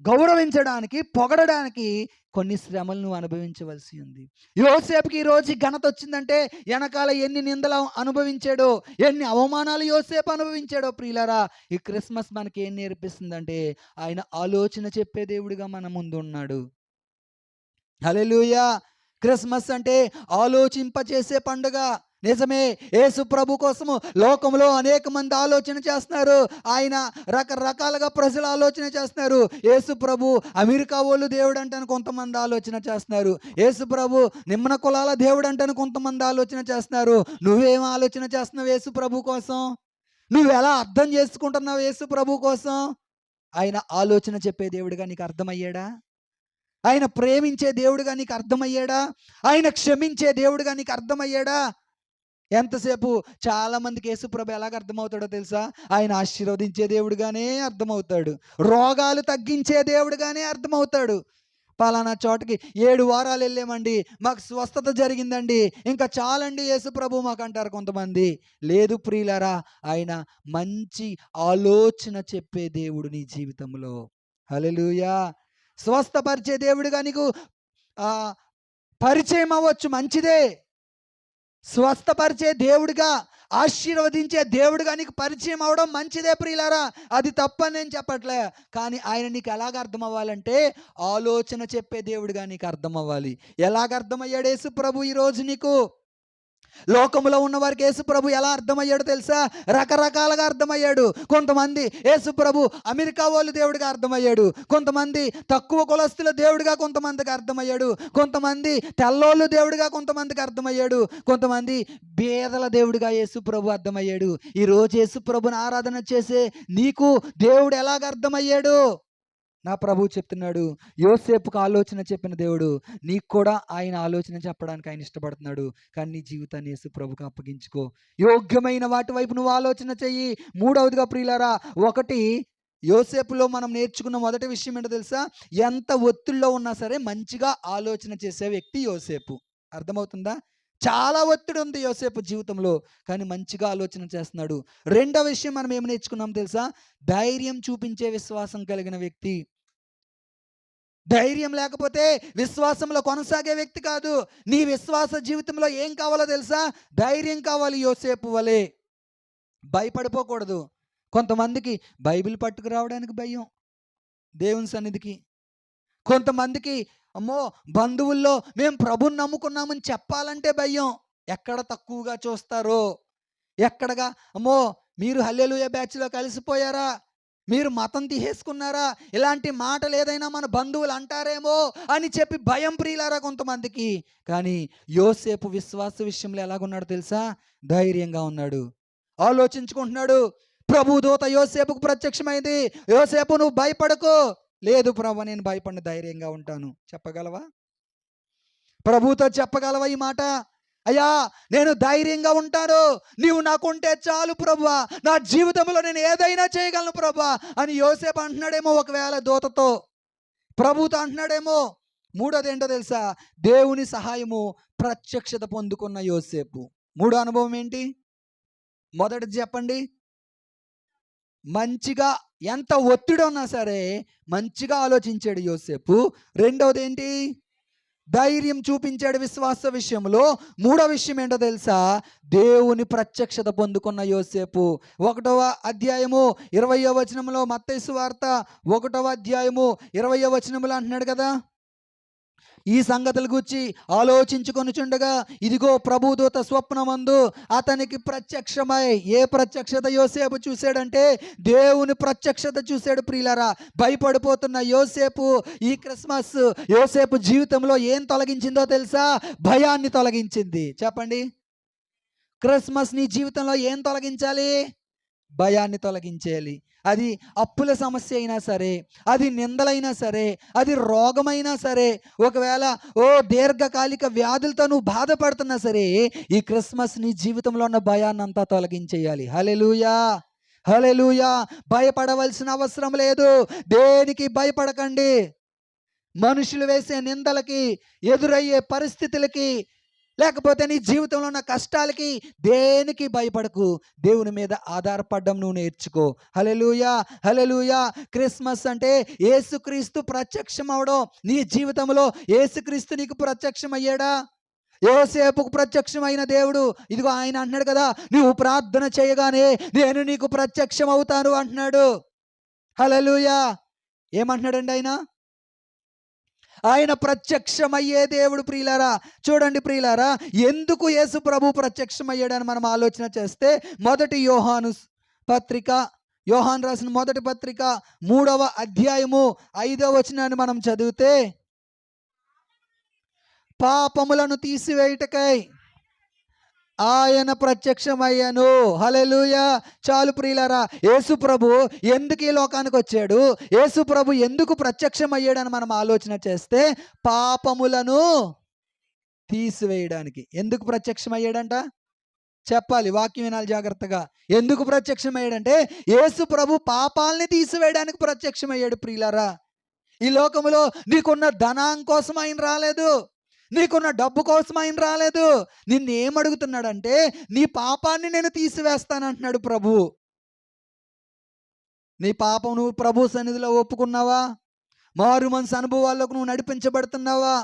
గౌరవించడానికి, పొగడడానికి కొన్ని శ్రమలు నువ్వు అనుభవించవలసి ఉంది. యోసేపుకి ఈరోజు ఘనత వచ్చిందంటే వెనకాల ఎన్ని నిందలు అనుభవించాడో, ఎన్ని అవమానాలు యోసేపు అనుభవించాడో. ప్రియులారా, ఈ క్రిస్మస్ మనకి ఏం నేర్పిస్తుందంటే ఆయన ఆలోచన చెప్పే దేవుడిగా మన ముందు ఉన్నాడు. హల్లెలూయా. క్రిస్మస్ అంటే ఆలోచింపచేసే పండుగ. నిజమే, యేసు ప్రభు కోసము లోకంలో అనేక మంది ఆలోచన చేస్తున్నారు. ఆయన రకరకాలుగా ప్రజలు ఆలోచన చేస్తున్నారు. యేసు ప్రభు అమెరికా వాళ్ళు దేవుడు అంటాను కొంతమంది ఆలోచన చేస్తున్నారు. యేసు ప్రభు నిమ్న కులాల దేవుడు అంటాను కొంతమంది ఆలోచన చేస్తున్నారు. నువ్వేం ఆలోచన చేస్తున్నావు యేసు ప్రభు కోసం? నువ్వు ఎలా అర్థం చేసుకుంటున్నావు యేసు ప్రభు కోసం? ఆయన ఆలోచన చెప్పే దేవుడిగా నీకు అర్థమయ్యాడా? ఆయన ప్రేమించే దేవుడిగా నీకు అర్థమయ్యాడా? ఆయన క్షమించే దేవుడిగా నీకు అర్థమయ్యాడా? ఎంతసేపు చాలామందికి యేసుప్రభు ఎలాగ అర్థమవుతాడో తెలుసా? ఆయన ఆశీర్వదించే దేవుడిగానే అర్థమవుతాడు. రోగాలు తగ్గించే దేవుడిగానే అర్థమవుతాడు. పలానా చోటకి 7 వారాలు వెళ్ళామండి, మాకు స్వస్థత జరిగిందండి, ఇంకా చాలండి యేసుప్రభు మాకు అంటారు కొంతమంది. లేదు ప్రియులారా, ఆయన మంచి ఆలోచన చెప్పే దేవుడు నీ జీవితంలో. హల్లెలూయా. స్వస్థపరిచే దేవుడిగా నీకు పరిచయం అవ్వచ్చు, మంచిదే. స్వస్థపరిచే దేవుడిగా, ఆశీర్వదించే దేవుడిగా నీకు పరిచయం అవడం మంచిదే ప్రియులారా, అది తప్పని నేను చెప్పట్లే. కానీ ఆయన నీకు ఎలాగ అర్థం అవ్వాలంటే ఆలోచన చెప్పే దేవుడిగా నీకు అర్థం అవ్వాలి. ఎలాగ అర్థమయ్యాడు యేసు ప్రభు ఈరోజు నీకు? లోకములో ఉన్న వారికి యేసు ప్రభు ఎలా అర్థమయ్యాడో తెలుసా? రకరకాలుగా అర్థమయ్యాడు. కొంతమంది యేసు ప్రభు అమెరికా వాళ్ళు దేవుడిగా అర్థమయ్యాడు. కొంతమంది తక్కువ కులస్తుల దేవుడిగా కొంతమందికి అర్థమయ్యాడు. కొంతమంది తెల్లోళ్ళు దేవుడిగా కొంతమందికి అర్థమయ్యాడు. కొంతమంది బేదల దేవుడిగా యేసు ప్రభు అర్థమయ్యాడు. ఈరోజు యేసు ప్రభుని ఆరాధన చేసే నీకు దేవుడు ఎలాగ అర్థమయ్యాడు? నా ప్రభువు చెప్తున్నాడు, యోసేపుకు ఆలోచన చెప్పిన దేవుడు నీకు కూడా ఆయన ఆలోచన చెప్పడానికి ఆయన ఇష్టపడుతున్నాడు. కానీ నీ జీవితాన్ని యేసు ప్రభుకు అప్పగించుకో. యోగ్యమైన వాటి వైపు నువ్వు ఆలోచన చెయ్యి. మూడవదిగా ప్రియులారా, ఒకటి యోసేపులో మనం నేర్చుకున్న మొదటి విషయం ఏంటో తెలుసా? ఎంత ఒత్తిడిలో ఉన్నా సరే మంచిగా ఆలోచన చేసే వ్యక్తి యోసేపు. అర్థమవుతుందా? చాలా ఒత్తిడి ఉంది యోసేపు జీవితంలో, కానీ మంచిగా ఆలోచన చేస్తున్నాడు. రెండవ విషయం మనం ఏమి నేర్చుకున్నాం తెలుసా? ధైర్యం చూపించే విశ్వాసం కలిగిన వ్యక్తి. ధైర్యం లేకపోతే విశ్వాసంలో కొనసాగే వ్యక్తి కాదు. నీ విశ్వాస జీవితంలో ఏం కావాలో తెలుసా? ధైర్యం కావాలి. యోసేపు వలె భయపడిపోకూడదు. కొంతమందికి బైబిల్ పట్టుకురావడానికి భయం దేవుని సన్నిధికి. కొంతమందికి అమ్మో బంధువుల్లో మేము ప్రభుని నమ్ముకున్నామని చెప్పాలంటే భయం. ఎక్కడ తక్కువగా చూస్తారో, ఎక్కడగా అమ్మో మీరు హల్లెలూయా బ్యాచ్‌లో కలిసిపోయారా? మీరు మతం తీసేసుకున్నారా? ఇలాంటి మాటలు ఏదైనా మన బంధువులు అంటారేమో అని చెప్పి భయం ప్రియులారా కొంతమందికి. కానీ యోసేపు విశ్వాస విషయంలో ఎలాగున్నాడో తెలుసా? ధైర్యంగా ఉన్నాడు. ఆలోచించుకుంటున్నాడు. ప్రభు దూత యోసేపుకు ప్రత్యక్షమైంది. యోసేపు నువ్వు భయపడకు. లేదు ప్రభు నేను భయపడను ధైర్యంగా ఉంటాను. చెప్పగలవా? ప్రభుతో చెప్పగలవా ఈ మాట? అయ్యా నేను ధైర్యంగా ఉంటాను. నీవు నాకుంటే చాలు ప్రభువా. నా జీవితంలో నేను ఏదైనా చేయగలను ప్రభువా అని యోసేపు అంటున్నాడేమో ఒకవేళ దూతతో. ప్రభుతో అంటున్నాడేమో. మూడోది ఏంటో తెలుసా? దేవుని సహాయము ప్రత్యక్షత పొందుకున్న యోసేపు. మూడో అనుభవం ఏంటి? మొదటిది చెప్పండి. మంచిగా ఎంత ఒత్తిడి ఉన్నా సరే మంచిగా ఆలోచించాడు యోసేపు. రెండవది ఏంటి? ధైర్యం చూపించాడు విశ్వాస విషయంలో. మూడో విషయం ఏంటో తెలుసా? దేవుని ప్రత్యక్షత పొందుకున్న యోసేపు. 1వ అధ్యాయము 20వ వచనంలో, మత్తయి సువార్త 1వ అధ్యాయము 20వ వచనంలో అంటున్నాడు కదా, ఈ సంగతుల గూర్చి ఆలోచించుకొనుచుండగా ఇదిగో ప్రభుదూత స్వప్నమందు అతనికి ప్రత్యక్షమై. ఏ ప్రత్యక్షత యోసేపు చూశాడంటే దేవుని ప్రత్యక్షత చూశాడు ప్రియులారా. భయపడిపోతున్న యోసేపు ఈ క్రిస్మస్ యోసేపు జీవితంలో ఏం తొలగించిందో తెలుసా? భయాన్ని తొలగించింది. చెప్పండి. క్రిస్మస్ నీ జీవితంలో ఏం తొలగించాలి? భయాన్ని తొలగించేయాలి. అది అప్పుల సమస్య అయినా సరే, అది నిందలైనా సరే, అది రోగమైనా సరే, ఒకవేళ దీర్ఘకాలిక వ్యాధులతో నువ్వు బాధపడుతున్నా సరే, ఈ క్రిస్మస్ నీ జీవితంలో ఉన్న భయాన్ని అంతా తొలగించేయాలి. హల్లెలూయా, హల్లెలూయా. భయపడవలసిన అవసరం లేదు. దేనికి భయపడకండి. మనుషులు వేసే నిందలకి, ఎదురయ్యే పరిస్థితులకి, లేకపోతే నీ జీవితంలో ఉన్న కష్టాలకి దేనికి భయపడకు. దేవుని మీద ఆధారపడడం నువ్వు నేర్చుకో. హల్లెలూయా, హల్లెలూయా. క్రిస్మస్ అంటే యేసుక్రీస్తు ప్రత్యక్షం అవడం. నీ జీవితంలో యేసుక్రీస్తు నీకు ప్రత్యక్షం అయ్యాడా? యోసేపుకు ప్రత్యక్షమైన దేవుడు ఇదిగో ఆయన అంటున్నాడు కదా, నువ్వు ప్రార్థన చేయగానే నేను నీకు ప్రత్యక్షం అవుతాను అంటున్నాడు. హల్లెలూయా. ఏమంటున్నాడండి ఆయన? ఆయన ప్రత్యక్షమయ్యే దేవుడు ప్రియులారా. చూడండి ప్రియులారా, ఎందుకు యేసు ప్రభు ప్రత్యక్షమయ్యాడని మనం ఆలోచన చేస్తే, మొదటి యోహాను పత్రిక, యోహాను రాసిన మొదటి పత్రిక 3వ అధ్యాయము 5వ వచనాన్ని మనం చదివితే, పాపములను తీసివేయుటకై ఆయన ప్రత్యక్షమయ్యాను. హల్లెలూయా. చాలు ప్రియులారా. యేసు ప్రభు ఎందుకు ఈ లోకానికి వచ్చాడు, యేసు ప్రభు ఎందుకు ప్రత్యక్షమయ్యాడని మనం ఆలోచన చేస్తే, పాపములను తీసివేయడానికి. ఎందుకు ప్రత్యక్షమయ్యాడంట? చెప్పాలి, వాక్యం వినాలి జాగ్రత్తగా. ఎందుకు ప్రత్యక్షమయ్యాడంటే యేసు ప్రభు పాపాలని తీసివేయడానికి ప్రత్యక్షమయ్యాడు ప్రియులారా. ఈ లోకములో నీకున్న ధనం కోసం ఆయన రాలేదు, నీకున్న డబ్బు కోసం ఆయన రాలేదు. నిన్ను ఏమడుగుతున్నాడంటే నీ పాపాన్ని నేను తీసివేస్తానంటున్నాడు ప్రభు. నీ పాపం నువ్వు ప్రభు సన్నిధిలో ఒప్పుకున్నావా? మారు మనసు అనుభవాల్లోకి నువ్వు నడిపించబడుతున్నావా?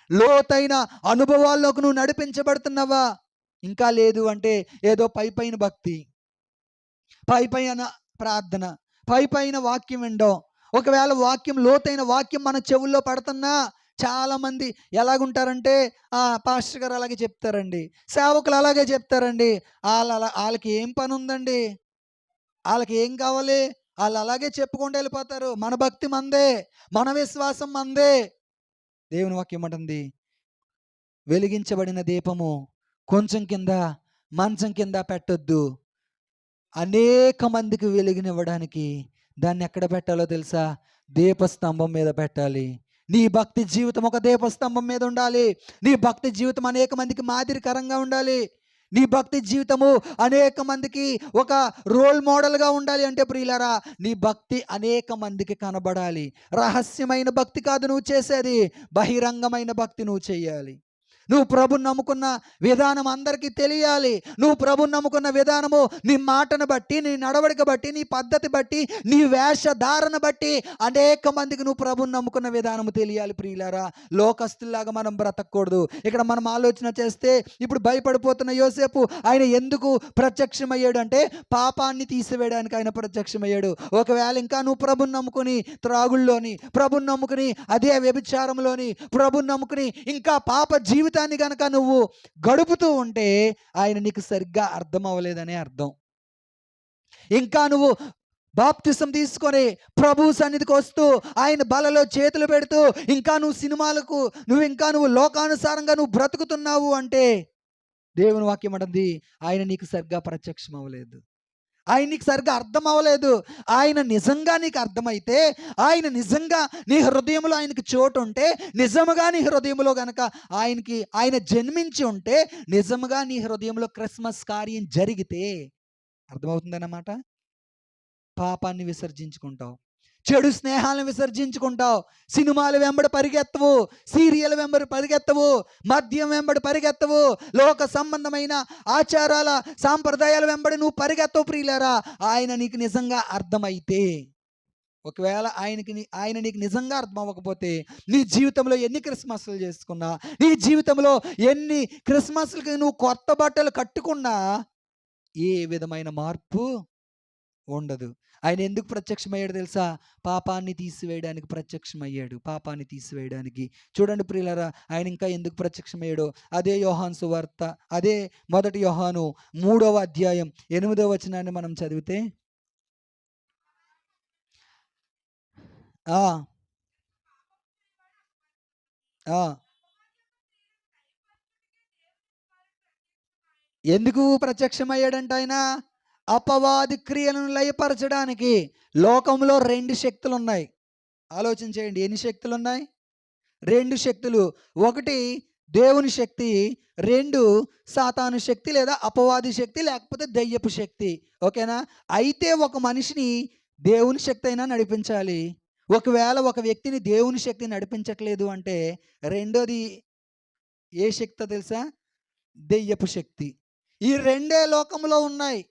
లోతైన అనుభవాల్లోకి నువ్వు నడిపించబడుతున్నావా? ఇంకా లేదు అంటే ఏదో పైపైన భక్తి, పైపైన ప్రార్థన, పైపైన వాక్యం వినడం. ఒకవేళ వాక్యం, లోతైన వాక్యం మన చెవుల్లో పడుతున్నా, చాలామంది ఎలాగుంటారంటే పాస్టర్ గారు అలాగే చెప్తారండి, సేవకులు అలాగే చెప్తారండి, వాళ్ళకి ఏం పని ఉందండి, వాళ్ళకి ఏం కావాలి, వాళ్ళు అలాగే చెప్పుకుంటూ వెళ్ళిపోతారు. మన భక్తి మందే, మన విశ్వాసం మందే. దేవుని వాక్యం అంటుంది, వెలిగించబడిన దీపము కొంచెం కింద మంచం కింద పెట్టొద్దు, అనేక మందికి వెలుగునివ్వడానికి దాన్ని ఎక్కడ పెట్టాలో తెలుసా? దీపస్తంభం మీద పెట్టాలి. నీ భక్తి జీవితం ఒక దీపస్తంభం మీద ఉండాలి. నీ భక్తి జీవితం అనేక మందికి మాదిరికరంగా ఉండాలి. నీ భక్తి జీవితము అనేక మందికి ఒక రోల్ మోడల్గా ఉండాలి. అంటే ప్రియులారా, నీ భక్తి అనేక మందికి కనబడాలి. రహస్యమైన భక్తి కాదు నువ్వు చేసేది, బహిరంగమైన భక్తి నువ్వు చేయాలి. నువ్వు ప్రభుని నమ్ముకున్న విధానం అందరికీ తెలియాలి. నువ్వు ప్రభుని నమ్ముకున్న విధానము నీ మాటను బట్టి, నీ నడవడిక బట్టి, నీ పద్ధతి బట్టి, నీ వేషధారణ బట్టి అనేక మందికి నువ్వు ప్రభుని నమ్ముకున్న విధానము తెలియాలి ప్రియులారా. లోకస్తుల్లాగా మనం బ్రతకూడదు. ఇక్కడ మనం ఆలోచన చేస్తే ఇప్పుడు భయపడిపోతున్న యోసేపు ఆయన ఎందుకు ప్రత్యక్షమయ్యాడు అంటే పాపాన్ని తీసివేయడానికి ఆయన ప్రత్యక్షమయ్యాడు. ఒకవేళ ఇంకా నువ్వు ప్రభుని నమ్ముకుని త్రాగుల్లోని, ప్రభుని నమ్ముకుని అదే వ్యభిచారంలోని, ప్రభుని నమ్ముకుని ఇంకా పాప జీవితాన్ని గనక నువ్వు గడుపుతూ ఉంటే ఆయన నీకు సరిగ్గా అర్థం అవ్వలేదనే అర్థం. ఇంకా నువ్వు బాప్తిసం తీసుకొని ప్రభు సన్నిధికి వస్తూ ఆయన బలలో చేతులు పెడుతూ ఇంకా నువ్వు సినిమాలకు నువ్వు లోకానుసారంగా నువ్వు బ్రతుకుతున్నావు అంటే దేవుని వాక్యం అంటుంది ఆయన నీకు సరిగ్గా ప్రత్యక్షం అవ్వలేదు. ఆయన నీకు సరిగ్గా అర్థం అవ్వలేదు. ఆయన నిజంగా నీకు అర్థమైతే, ఆయన నిజంగా నీ హృదయంలో ఆయనకి చోటు ఉంటే, నిజముగా నీ హృదయంలో గనక ఆయన జన్మించి ఉంటే, నిజముగా నీ హృదయంలో క్రిస్మస్ కార్యం జరిగితే అర్థమవుతుందన్నమాట. పాపాన్ని విసర్జించుకుంటావు, చెడు స్నేహాలను విసర్జించుకుంటావు, సినిమాలు వెంబడి పరిగెత్తవు, సీరియల్ వెంబడి పరిగెత్తవు, మద్యం వెంబడి పరిగెత్తవు, లోక సంబంధమైన ఆచారాల సాంప్రదాయాల వెంబడి నువ్వు పరిగెత్తవు ప్రియులారా. ఆయన నీకు నిజంగా అర్థమైతే, ఒకవేళ ఆయన నీకు నిజంగా అర్థం అవ్వకపోతే నీ జీవితంలో ఎన్ని క్రిస్మస్లు చేసుకున్నా, నీ జీవితంలో ఎన్ని క్రిస్మస్లకి నువ్వు కొత్త బట్టలు కట్టుకున్నా ఏ విధమైన మార్పు ఉండదు. ఆయన ఎందుకు ప్రత్యక్షమయ్యాడు తెలుసా? పాపాన్ని తీసివేయడానికి ప్రత్యక్షమయ్యాడు. పాపాన్ని తీసివేయడానికి. చూడండి ప్రియులారా, ఆయన ఇంకా ఎందుకు ప్రత్యక్షమయ్యాడో అదే యోహాను సువార్త, అదే 1 యోహాను 3వ అధ్యాయం 8వ వచనాన్ని మనం చదివితే ఆ ఆ ఎందుకు ప్రత్యక్షమయ్యాడంట ఆయన? అపవాది క్రియలను లయపరచడానికి. లోకంలో 2 శక్తులు ఉన్నాయి. ఆలోచన చేయండి, ఎన్ని శక్తులు ఉన్నాయి? 2 శక్తులు. ఒకటి దేవుని శక్తి, 2 సాతాను శక్తి లేదా అపవాది శక్తి లేకపోతే దయ్యపు శక్తి. ఓకేనా? అయితే ఒక మనిషిని దేవుని శక్తి అయినా నడిపించాలి. ఒకవేళ ఒక వ్యక్తిని దేవుని శక్తి నడిపించట్లేదు అంటే రెండోది ఏ శక్తో తెలుసా? దెయ్యపు శక్తి. ఈ 2 లోకంలో ఉన్నాయి.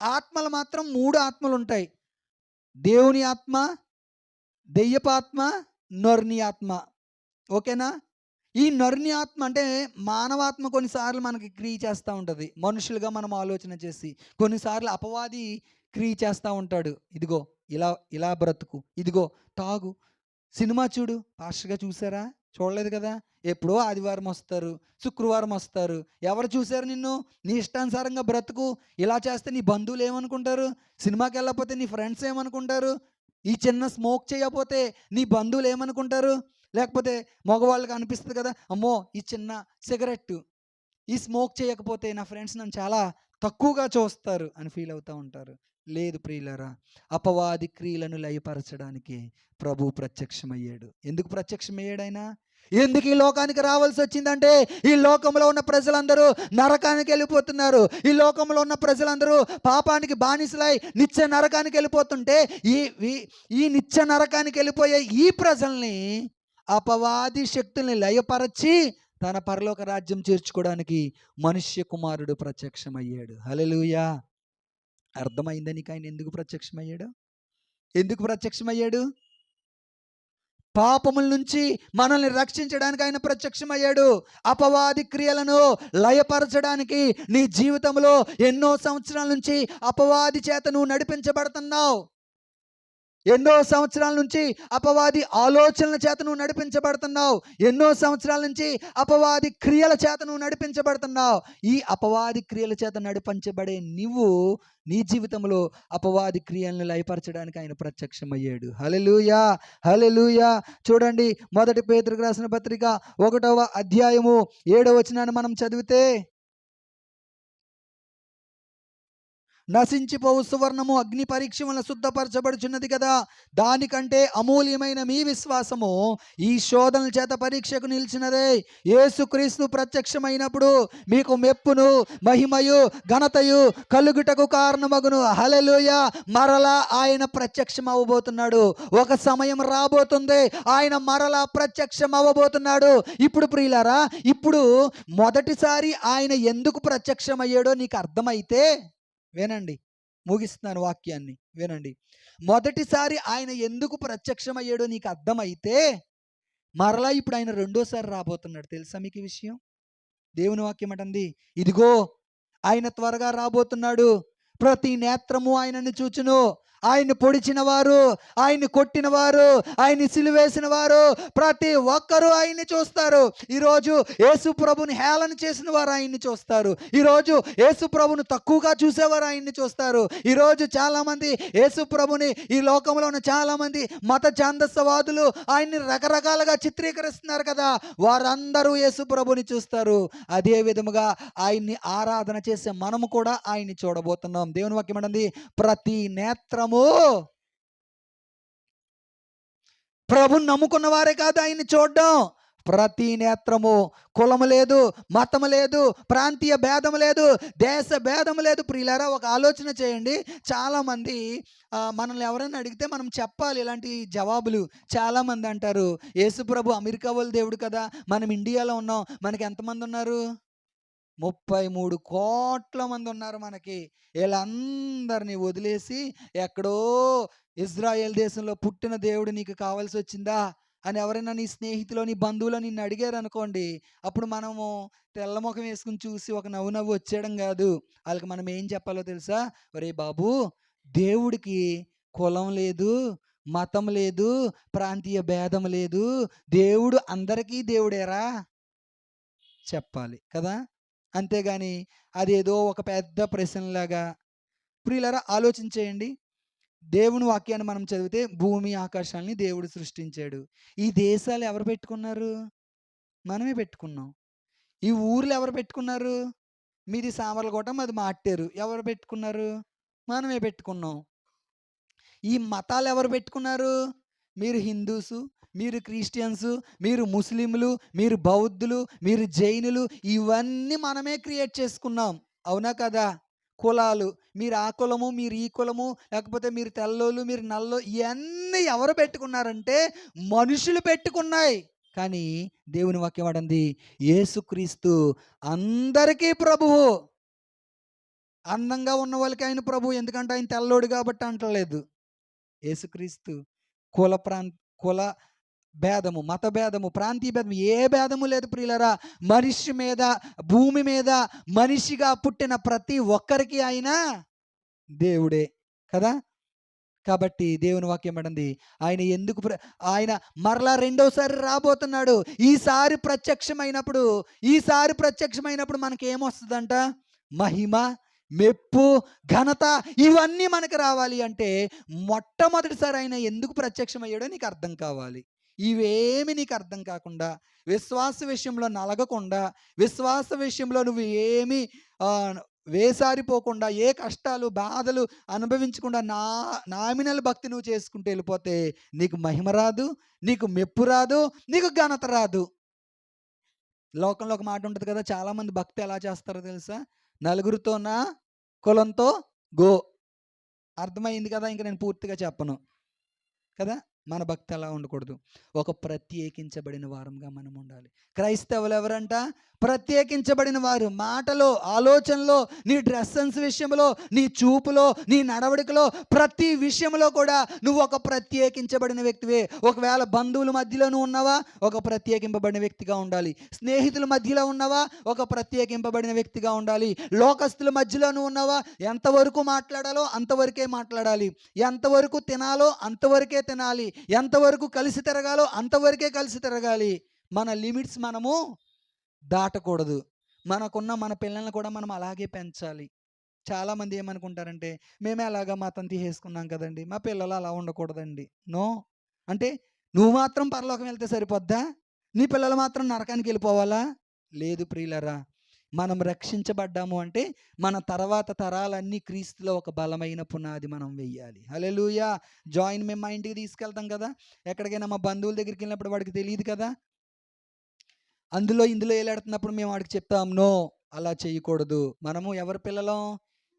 ఆత్మలు మాత్రం 3 ఆత్మలు ఉంటాయి. దేవుని ఆత్మ, దెయ్యపు ఆత్మ, నరుని ఆత్మ. ఓకేనా? ఈ నరుని ఆత్మ అంటే మానవాత్మ కొన్నిసార్లు మనకి క్రియ చేస్తూ ఉంటుంది. మనుషులుగా మనం ఆలోచన చేసి కొన్నిసార్లు అపవాది క్రియ చేస్తూ ఉంటాడు. ఇదిగో ఇలా ఇలా బ్రతుకు, ఇదిగో తాగు, సినిమా చూడు. పాస్టర్గా చూసారా? చూడలేదు కదా. ఎప్పుడో ఆదివారం వస్తారు, శుక్రవారం వస్తారు. ఎవరు చూశారు నిన్ను? నీ ఇష్టానుసారంగా బ్రతుకు, ఇలా చేస్తే నీ బంధువులు ఏమనుకుంటారు? సినిమాకి వెళ్ళకపోతే నీ ఫ్రెండ్స్ ఏమనుకుంటారు? ఈ చిన్న స్మోక్ చేయకపోతే నీ బంధువులు ఏమనుకుంటారు? లేకపోతే మగవాళ్ళకి అనిపిస్తుంది కదా, అమ్మో ఈ చిన్న సిగరెట్, ఈ స్మోక్ చేయకపోతే నా ఫ్రెండ్స్ నన్ను చాలా తక్కువగా చూస్తారు అని ఫీల్ అవుతూ ఉంటారు. లేదు ప్రియులారా, అపవాది క్రియలను లయపరచడానికి ప్రభు ప్రత్యక్షమయ్యాడు. ఎందుకు ప్రత్యక్షమయ్యాడు ఆయన? ఎందుకు ఈ లోకానికి రావాల్సి వచ్చిందంటే ఈ లోకంలో ఉన్న ప్రజలందరూ నరకానికి వెళ్ళిపోతున్నారు. ఈ లోకంలో ఉన్న ప్రజలందరూ పాపానికి బానిసలై నిత్య నరకానికి వెళ్ళిపోతుంటే ఈ నిత్య నరకానికి వెళ్ళిపోయే ఈ ప్రజల్ని అపవాది శక్తుల్ని లయపరచి తన పరలోక రాజ్యం చేర్చుకోవడానికి మనుష్య కుమారుడు ప్రత్యక్షమయ్యాడు. హల్లెలూయా. అర్థమైందా నీకు ఆయన ఎందుకు ప్రత్యక్షమయ్యాడు? ఎందుకు ప్రత్యక్షమయ్యాడు? పాపముల నుంచి మనల్ని రక్షించడానికి ఆయన ప్రత్యక్షమయ్యాడు. అపవాది క్రియలను లయపరచడానికి. నీ జీవితంలో ఎన్నో సంవత్సరాల నుంచి అపవాది చేత నువ్వు నడిపించబడుతున్నావు. ఎన్నో సంవత్సరాల నుంచి అపవాది ఆలోచనల చేత నువ్వు నడిపించబడుతున్నావు. ఎన్నో సంవత్సరాల నుంచి అపవాది క్రియల చేత నువ్వు నడిపించబడుతున్నావు. ఈ అపవాది క్రియల చేత నడిపించబడే నువ్వు నీ జీవితంలో అపవాది క్రియలను లయపరచడానికి ఆయన ప్రత్యక్షమయ్యాడు. హల్లెలూయా, హల్లెలూయా. చూడండి, 1 పేతురుకు రాసిన పత్రిక 1వ అధ్యాయము 7వ వచనాన్ని మనం చదివితే, నశించిపోవు సువర్ణము అగ్ని పరీక్ష వలన శుద్ధపరచబడుచున్నది కదా. దానికంటే అమూల్యమైన మీ విశ్వాసము ఈ శోధనల చేత పరీక్షకు నిలిచినదే. యేసుక్రీస్తు ప్రత్యక్షమైనప్పుడు మీకు మెప్పును మహిమయు ఘనతయు కలుగుటకు కారణమగును. హల్లెలూయా. మరలా ఆయన ప్రత్యక్షం అవ్వబోతున్నాడు. ఒక సమయం రాబోతుంది, ఆయన మరలా ప్రత్యక్షం అవ్వబోతున్నాడు. ఇప్పుడు ప్రియులారా, ఇప్పుడు మొదటిసారి ఆయన ఎందుకు ప్రత్యక్షమయ్యాడో నీకు అర్థమైతే వినండి, ముగిస్తున్నాను వాక్యాన్ని, వినండి. మొదటిసారి ఆయన ఎందుకు ప్రత్యక్షమయ్యాడో నీకు అర్థమైతే మరలా ఇప్పుడు ఆయన రెండోసారి రాబోతున్నాడు. తెలుసా మీకు ఈ విషయం? దేవుని వాక్యం అంటుంది, ఇదిగో ఆయన త్వరగా రాబోతున్నాడు, ప్రతి నేత్రము ఆయనను చూచును. ఆయన్ని పొడిచిన వారు, ఆయన్ని కొట్టిన వారు, ఆయన్ని సిలువేసిన వారు ప్రతి ఒక్కరూ ఆయన్ని చూస్తారు. ఈరోజు యేసు ప్రభుని హేళన చేసిన వారు ఆయన్ని చూస్తారు. ఈరోజు యేసు ప్రభుని తక్కువగా చూసేవారు ఆయన్ని చూస్తారు. ఈరోజు చాలామంది యేసు ప్రభుని, ఈ లోకంలో ఉన్న చాలామంది మత ఛాందస్సవాదులు ఆయన్ని రకరకాలుగా చిత్రీకరిస్తున్నారు కదా, వారందరూ యేసు ప్రభుని చూస్తారు. అదే విధముగా ఆయన్ని ఆరాధన చేసే మనము కూడా ఆయన్ని చూడబోతున్నాం. దేవుని వాక్యం అంటుంది, ప్రతి నేత్రము, ప్రభుని నమ్ముకున్న వారే కాదు ఆయన్ని చూడడం, ప్రతి నేత్రము, కులము లేదు, మతము లేదు, ప్రాంతీయ భేదము లేదు, దేశ భేదము లేదు. ప్రియులారా, ఒక ఆలోచన చేయండి. చాలామంది మనల్ని ఎవరైనా అడిగితే మనం చెప్పాలి ఇలాంటి జవాబులు. చాలామంది అంటారు, యేసుప్రభు అమెరికా వాళ్ళ దేవుడు కదా, మనం ఇండియాలో ఉన్నాం, మనకి ఎంతమంది ఉన్నారు? 33 కోట్ల మంది ఉన్నారు మనకి. వీళ్ళందరినీ వదిలేసి ఎక్కడో ఇజ్రాయెల్ దేశంలో పుట్టిన దేవుడు నీకు కావాల్సి వచ్చిందా అని ఎవరైనా నీ స్నేహితులు, నీ బంధువులు నిన్ను అడిగారు అనుకోండి, అప్పుడు మనము తెల్లముఖం వేసుకుని చూసి ఒక నవ్వు నవ్వు వచ్చేయడం కాదు. వాళ్ళకి మనం ఏం చెప్పాలో తెలుసా? ఒరే బాబు, దేవుడికి కులం లేదు, మతం లేదు, ప్రాంతీయ భేదం లేదు, దేవుడు అందరికీ దేవుడేరా చెప్పాలి కదా. అంతేగాని అదేదో ఒక పెద్ద ప్రశ్నలాగా. ప్రియులారా, ఆలోచించేయండి. దేవుని వాక్యాన్ని మనం చదివితే భూమి ఆకాశాలని దేవుడు సృష్టించాడు. ఈ దేశాలు ఎవరు పెట్టుకున్నారు? మనమే పెట్టుకున్నాం. ఈ ఊర్లు ఎవరు పెట్టుకున్నారు? మీది సామర్లకోట, మాది మార్టేరు. ఎవరు పెట్టుకున్నారు? మనమే పెట్టుకున్నాం. ఈ మతాలు ఎవరు పెట్టుకున్నారు? మీరు హిందూసు, మీరు క్రిస్టియన్సు, మీరు ముస్లింలు, మీరు బౌద్ధులు, మీరు జైనులు, ఇవన్నీ మనమే క్రియేట్ చేసుకున్నాం. అవునా కదా? కులాలు, మీరు ఆ కులము, మీరు ఈ కులము, లేకపోతే మీరు తెల్లోళ్ళు, మీరు నల్లో, ఇవన్నీ ఎవరు పెట్టుకున్నారంటే మనుషులు పెట్టుకున్నాయి. కానీ దేవుని వాక్యం అంటుంది, యేసుక్రీస్తు అందరికీ ప్రభువు. అందంగా ఉన్న వాళ్ళకి ఆయన ప్రభువు, ఎందుకంటే ఆయన తెల్లోడు కాబట్టి అంటలేదు. యేసుక్రీస్తు కుల భేదము, మత భేదము, ప్రాంతీయ భేదము, ఏ భేదము లేదు ప్రియులరా. మనిషి మీద, భూమి మీద మనిషిగా పుట్టిన ప్రతి ఒక్కరికి ఆయన దేవుడే కదా. కాబట్టి దేవుని వాక్యం అంటుంది, ఆయన ఎందుకు ఆయన మరలా రెండోసారి రాబోతున్నాడు. ఈసారి ప్రత్యక్షమైనప్పుడు మనకి ఏమొస్తుందంట? మహిమ, మెప్పు, ఘనత, ఇవన్నీ మనకు రావాలి అంటే మొట్టమొదటిసారి ఆయన ఎందుకు ప్రత్యక్షమయ్యాడో నీకు అర్థం కావాలి. ఇవేమి నీకు అర్థం కాకుండా, విశ్వాస విషయంలో నలగకుండా, విశ్వాస విషయంలో నువ్వు ఏమి వేసారిపోకుండా, ఏ కష్టాలు బాధలు అనుభవించకుండా నామినల్ భక్తి నువ్వు చేసుకుంటూ వెళ్ళిపోతే నీకు మహిమ రాదు, నీకు మెప్పు రాదు, నీకు ఘనత రాదు. లోకంలో ఒక మాట ఉంటుంది కదా, చాలామంది భక్తి ఎలా చేస్తారో తెలుసా? నలుగురితోనా, కులంతో గో. అర్థమైంది కదా, ఇంక నేను పూర్తిగా చెప్పను కదా. మన భక్తి అలా ఉండకూడదు. ఒక ప్రత్యేకించబడిన వారంగా మనం ఉండాలి. క్రైస్తవులు ఎవరంట? ప్రత్యేకించబడిన వారు. మాటలో, ఆలోచనలో, నీ డ్రెస్ సెన్స్ విషయంలో, నీ చూపులో, నీ నడవడికలో, ప్రతి విషయంలో కూడా నువ్వు ఒక ప్రత్యేకించబడిన వ్యక్తివే. ఒకవేళ బంధువుల మధ్యలో నువ్వు ఉన్నావా, ఒక ప్రత్యేకింపబడిన వ్యక్తిగా ఉండాలి. స్నేహితుల మధ్యలో ఉన్నావా, ఒక ప్రత్యేకింపబడిన వ్యక్తిగా ఉండాలి. లోకస్తుల మధ్యలో నువ్వు ఉన్నావా, ఎంతవరకు మాట్లాడాలో అంతవరకే మాట్లాడాలి, ఎంతవరకు తినాలో అంతవరకే తినాలి, ఎంతవరకు కలిసి తిరగాలో అంతవరకే కలిసి తిరగాలి. మన లిమిట్స్ మనము దాటకూడదు. మన పిల్లల్ని కూడా మనం అలాగే పెంచాలి. చాలామంది ఏమనుకుంటారంటే, మేమే అలాగా మతం తీసేసుకున్నాం కదండి, మా పిల్లలు అలా ఉండకూడదండి. నో. అంటే నువ్వు మాత్రం పరలోకం వెళ్తే సరిపోద్దా? నీ పిల్లలు మాత్రం నరకానికి వెళ్ళిపోవాలా? లేదు ప్రియులరా. మనం రక్షించబడ్డాము అంటే మన తర్వాత తరాలన్నీ క్రీస్తులో ఒక బలమైన పునాది మనం వెయ్యాలి. హల్లెలూయా. జాయిన్ మేము మా ఇంటికి తీసుకెళ్తాం కదా, ఎక్కడికైనా మా బంధువుల దగ్గరికి వెళ్ళినప్పుడు వాడికి తెలియదు కదా, అందులో ఇందులో ఏలాడుతున్నప్పుడు మేము వాడికి చెప్తాం, నో అలా చేయకూడదు. మనము ఎవరి పిల్లలం?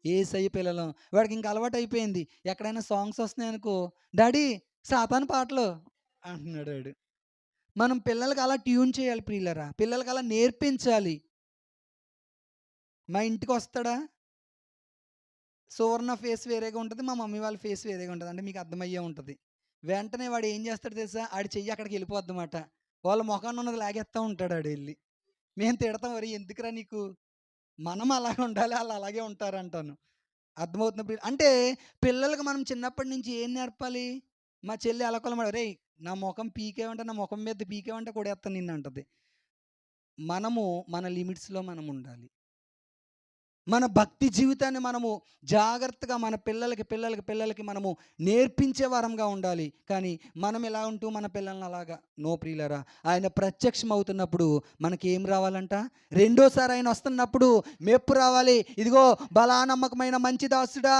యేసయ్య పిల్లలం. వాడికి ఇంకా అలవాటు అయిపోయింది. ఎక్కడైనా సాంగ్స్ వస్తున్నాయనుకో, డాడీ సాతాను పాటలు అంటున్నాడు వాడు. మనం పిల్లలకి అలా ట్యూన్ చేయాలి ప్రియులరా, పిల్లలకి అలా నేర్పించాలి. మా ఇంటికి వస్తాడా, సువర్ణ ఫేస్ వేరేగా ఉంటుంది, మా మమ్మీ వాళ్ళ ఫేస్ వేరేగా ఉంటుంది. అంటే మీకు అర్థమయ్యే ఉంటుంది. వెంటనే వాడు ఏం చేస్తాడు తెలుసా, ఆడి చెయ్యి అక్కడికి వెళ్ళిపోద్దన్నమాట. వాళ్ళ మొఖాన్ని ఉన్నది లాగేస్తూ ఉంటాడు ఆడు వెళ్ళి. మేము తిడతాం, మరి ఎందుకురా నీకు, మనం అలాగే ఉండాలి, వాళ్ళు అలాగే ఉంటారంటాను. అర్థమవుతున్న అంటే పిల్లలకి మనం చిన్నప్పటి నుంచి ఏం నేర్పాలి? మా చెల్లి అలకొలమాడు, రేయ్ నా ముఖం పీకేవంటే, నా ముఖం మీద పీకేవంటే కొడేస్తాను నిన్ను అంటది. మనము మన లిమిట్స్లో మనం ఉండాలి. మన భక్తి జీవితాన్ని మనము జాగ్రత్తగా మన పిల్లలకి మనము నేర్పించే వారంగా ఉండాలి. కానీ మనం ఎలా ఉంటూ మన పిల్లల్ని అలాగా, నో ప్రియులరా. ఆయన ప్రత్యక్షం అవుతున్నప్పుడు మనకి ఏం రావాలంట, రెండోసారి ఆయన వస్తున్నప్పుడు మెప్పు రావాలి. ఇదిగో బలా నమ్మకమైన మంచి దాసుడా,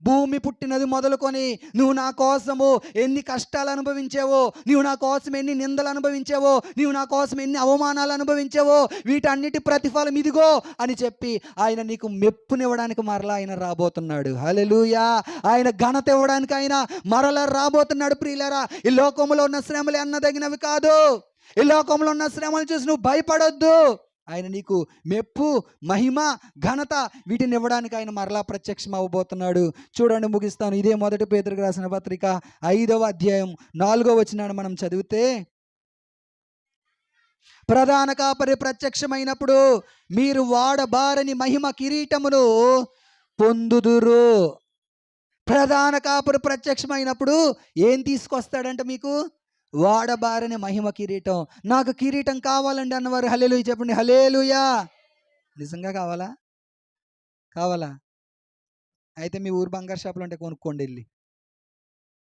భూమి పుట్టినది మొదలుకొని నువ్వు నా కోసము ఎన్ని కష్టాలు అనుభవించావో, నువ్వు నా కోసం ఎన్ని నిందలు అనుభవించావో, నువ్వు నా కోసం ఎన్ని అవమానాలు అనుభవించావో, వీటన్నిటి ప్రతిఫలం ఇదిగో అని చెప్పి ఆయన నీకు మెప్పునివ్వడానికి మరలా ఆయన రాబోతున్నాడు. హల్లెలూయా. ఆయన ఘనత ఇవ్వడానికి ఆయన మరలా రాబోతున్నాడు ప్రియులారా. ఈ లోకంలో ఉన్న శ్రమలు ఎన్నదగినవి కాదు. ఈ లోకంలో ఉన్న శ్రమలు చూసి నువ్వు భయపడొద్దు. ఆయన నీకు మెప్పు, మహిమ, ఘనత వీటిని ఇవ్వడానికి ఆయన మరలా ప్రత్యక్షం అవ్వబోతున్నాడు. చూడండి, ముగిస్తాను. ఇదే మొదటి పేతురుకు రాసిన పత్రిక 5వ అధ్యాయం 4వ వచనాన్ని మనం చదివితే, ప్రధాన కాపరి ప్రత్యక్షమైనప్పుడు మీరు వాడబారని మహిమ కిరీటమును పొందుదురు. ప్రధాన కాపరి ప్రత్యక్షమైనప్పుడు ఏం తీసుకొస్తాడంట మీకు? వాడబారని మహిమ కిరీటం. నాకు కిరీటం కావాలండి అన్నవారు హల్లెలూయా చెప్పండి. హల్లెలూయా. నిజంగా కావాలా? కావాలా? అయితే మీ ఊరు బంగారు షాపులో ఉంటే కొనుక్కోండి వెళ్ళి.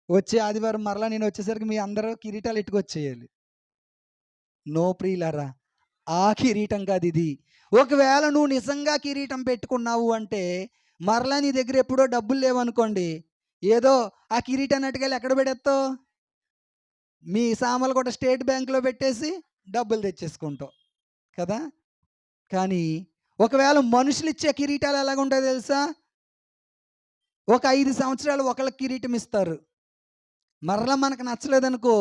వచ్చే ఆదివారం మరలా నేను వచ్చేసరికి మీ అందరూ కిరీటాలు ఎట్టుకొచ్చేయాలి. నో ప్రియులారా, ఆ కిరీటం కాదు ఇది. ఒకవేళ నువ్వు నిజంగా కిరీటం పెట్టుకున్నావు అంటే, మరలా నీ దగ్గర ఎప్పుడో డబ్బులు లేవనుకోండి, ఏదో ఆ కిరీటాన్ని అట్టుకెళ్ళి ఎక్కడ పెడేస్తావు? మీ సామాన్లు కూడా స్టేట్ బ్యాంక్లో పెట్టేసి డబ్బులు తెచ్చేసుకుంటావు కదా. కానీ ఒకవేళ మనుషులు ఇచ్చే కిరీటాలు ఎలాగుంటాయో తెలుసా? ఒక 5 సంవత్సరాలు ఒకళ్ళకి కిరీటం ఇస్తారు, మరలా మనకు నచ్చలేదనుకో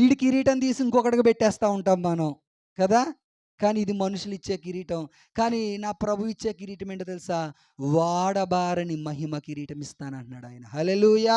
ఈడి కిరీటం తీసి ఇంకొకటికి పెట్టేస్తూ ఉంటాం మనం కదా. కానీ ఇది మనుషులు ఇచ్చే కిరీటం. కానీ నా ప్రభు ఇచ్చే కిరీటం ఏంటో తెలుసా? వాడబారని మహిమ కిరీటం ఇస్తానంటున్నాడు ఆయన. హల్లెలూయా.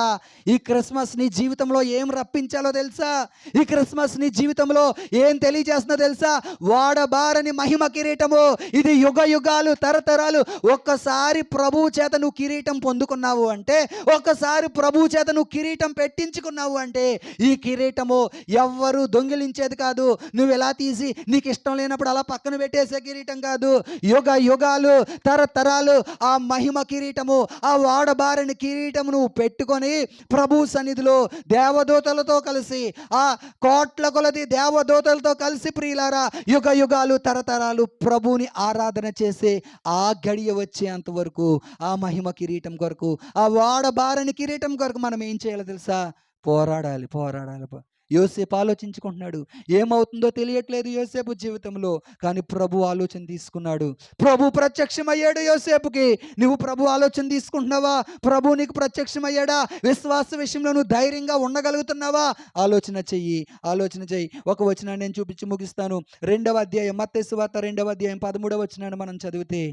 ఈ క్రిస్మస్ నీ జీవితంలో ఏం రప్పించాలో తెలుసా? ఈ క్రిస్మస్ నీ జీవితంలో ఏం తెలియజేస్తుందో తెలుసా? వాడబారని మహిమ కిరీటము. ఇది యుగ యుగాలు, తరతరాలు. ఒక్కసారి ప్రభువు చేత నువ్వు కిరీటం పొందుకున్నావు అంటే, ఒక్కసారి ప్రభువు చేత నువ్వు కిరీటం పెట్టించుకున్నావు అంటే, ఈ కిరీటము ఎవ్వరూ దొంగిలించేది కాదు. నువ్వు ఎలా తీసి నీకు ఇష్టం లేనప్పుడు అలా పక్కన పెట్టేసే కిరీటం కాదు. యుగ యుగాలు, తరతరాలు ఆ మహిమ కిరీటము, ఆ వాడబారని కిరీటము నువ్వు పెట్టుకొని ప్రభు సన్నిధిలో దేవదూతలతో కలిసి, ఆ కోట్ల కొలది దేవదూతలతో కలిసి ప్రియులారా, యుగ యుగాలు, తరతరాలు ప్రభువుని ఆరాధన చేసే ఆ గడియ వచ్చేంత వరకు ఆ మహిమ కిరీటం కొరకు, ఆ వాడబారని కిరీటం కొరకు మనం ఏం చేయాలో తెలుసా? పోరాడాలి, పోరాడాలి. యోసేపు ఆలోచించుకుంటున్నాడు. ఏమవుతుందో తెలియట్లేదు యోసేపు జీవితంలో. కానీ ప్రభు ఆలోచన తీసుకున్నాడు. ప్రభు ప్రత్యక్షమయ్యాడు యోసేపుకి. నువ్వు ప్రభు ఆలోచన తీసుకుంటున్నావా? ప్రభు నీకు ప్రత్యక్షమయ్యాడా? విశ్వాస విషయంలో నువ్వు ధైర్యంగా ఉండగలుగుతున్నావా? ఆలోచన చెయ్యి, ఆలోచన చెయ్యి. ఒక వచనాన్ని నేను చూపించి ముగిస్తాను. 2వ అధ్యాయం, మత్తయి సువార్త 2వ అధ్యాయం 13వ వచనాన్ని మనం చదివితే,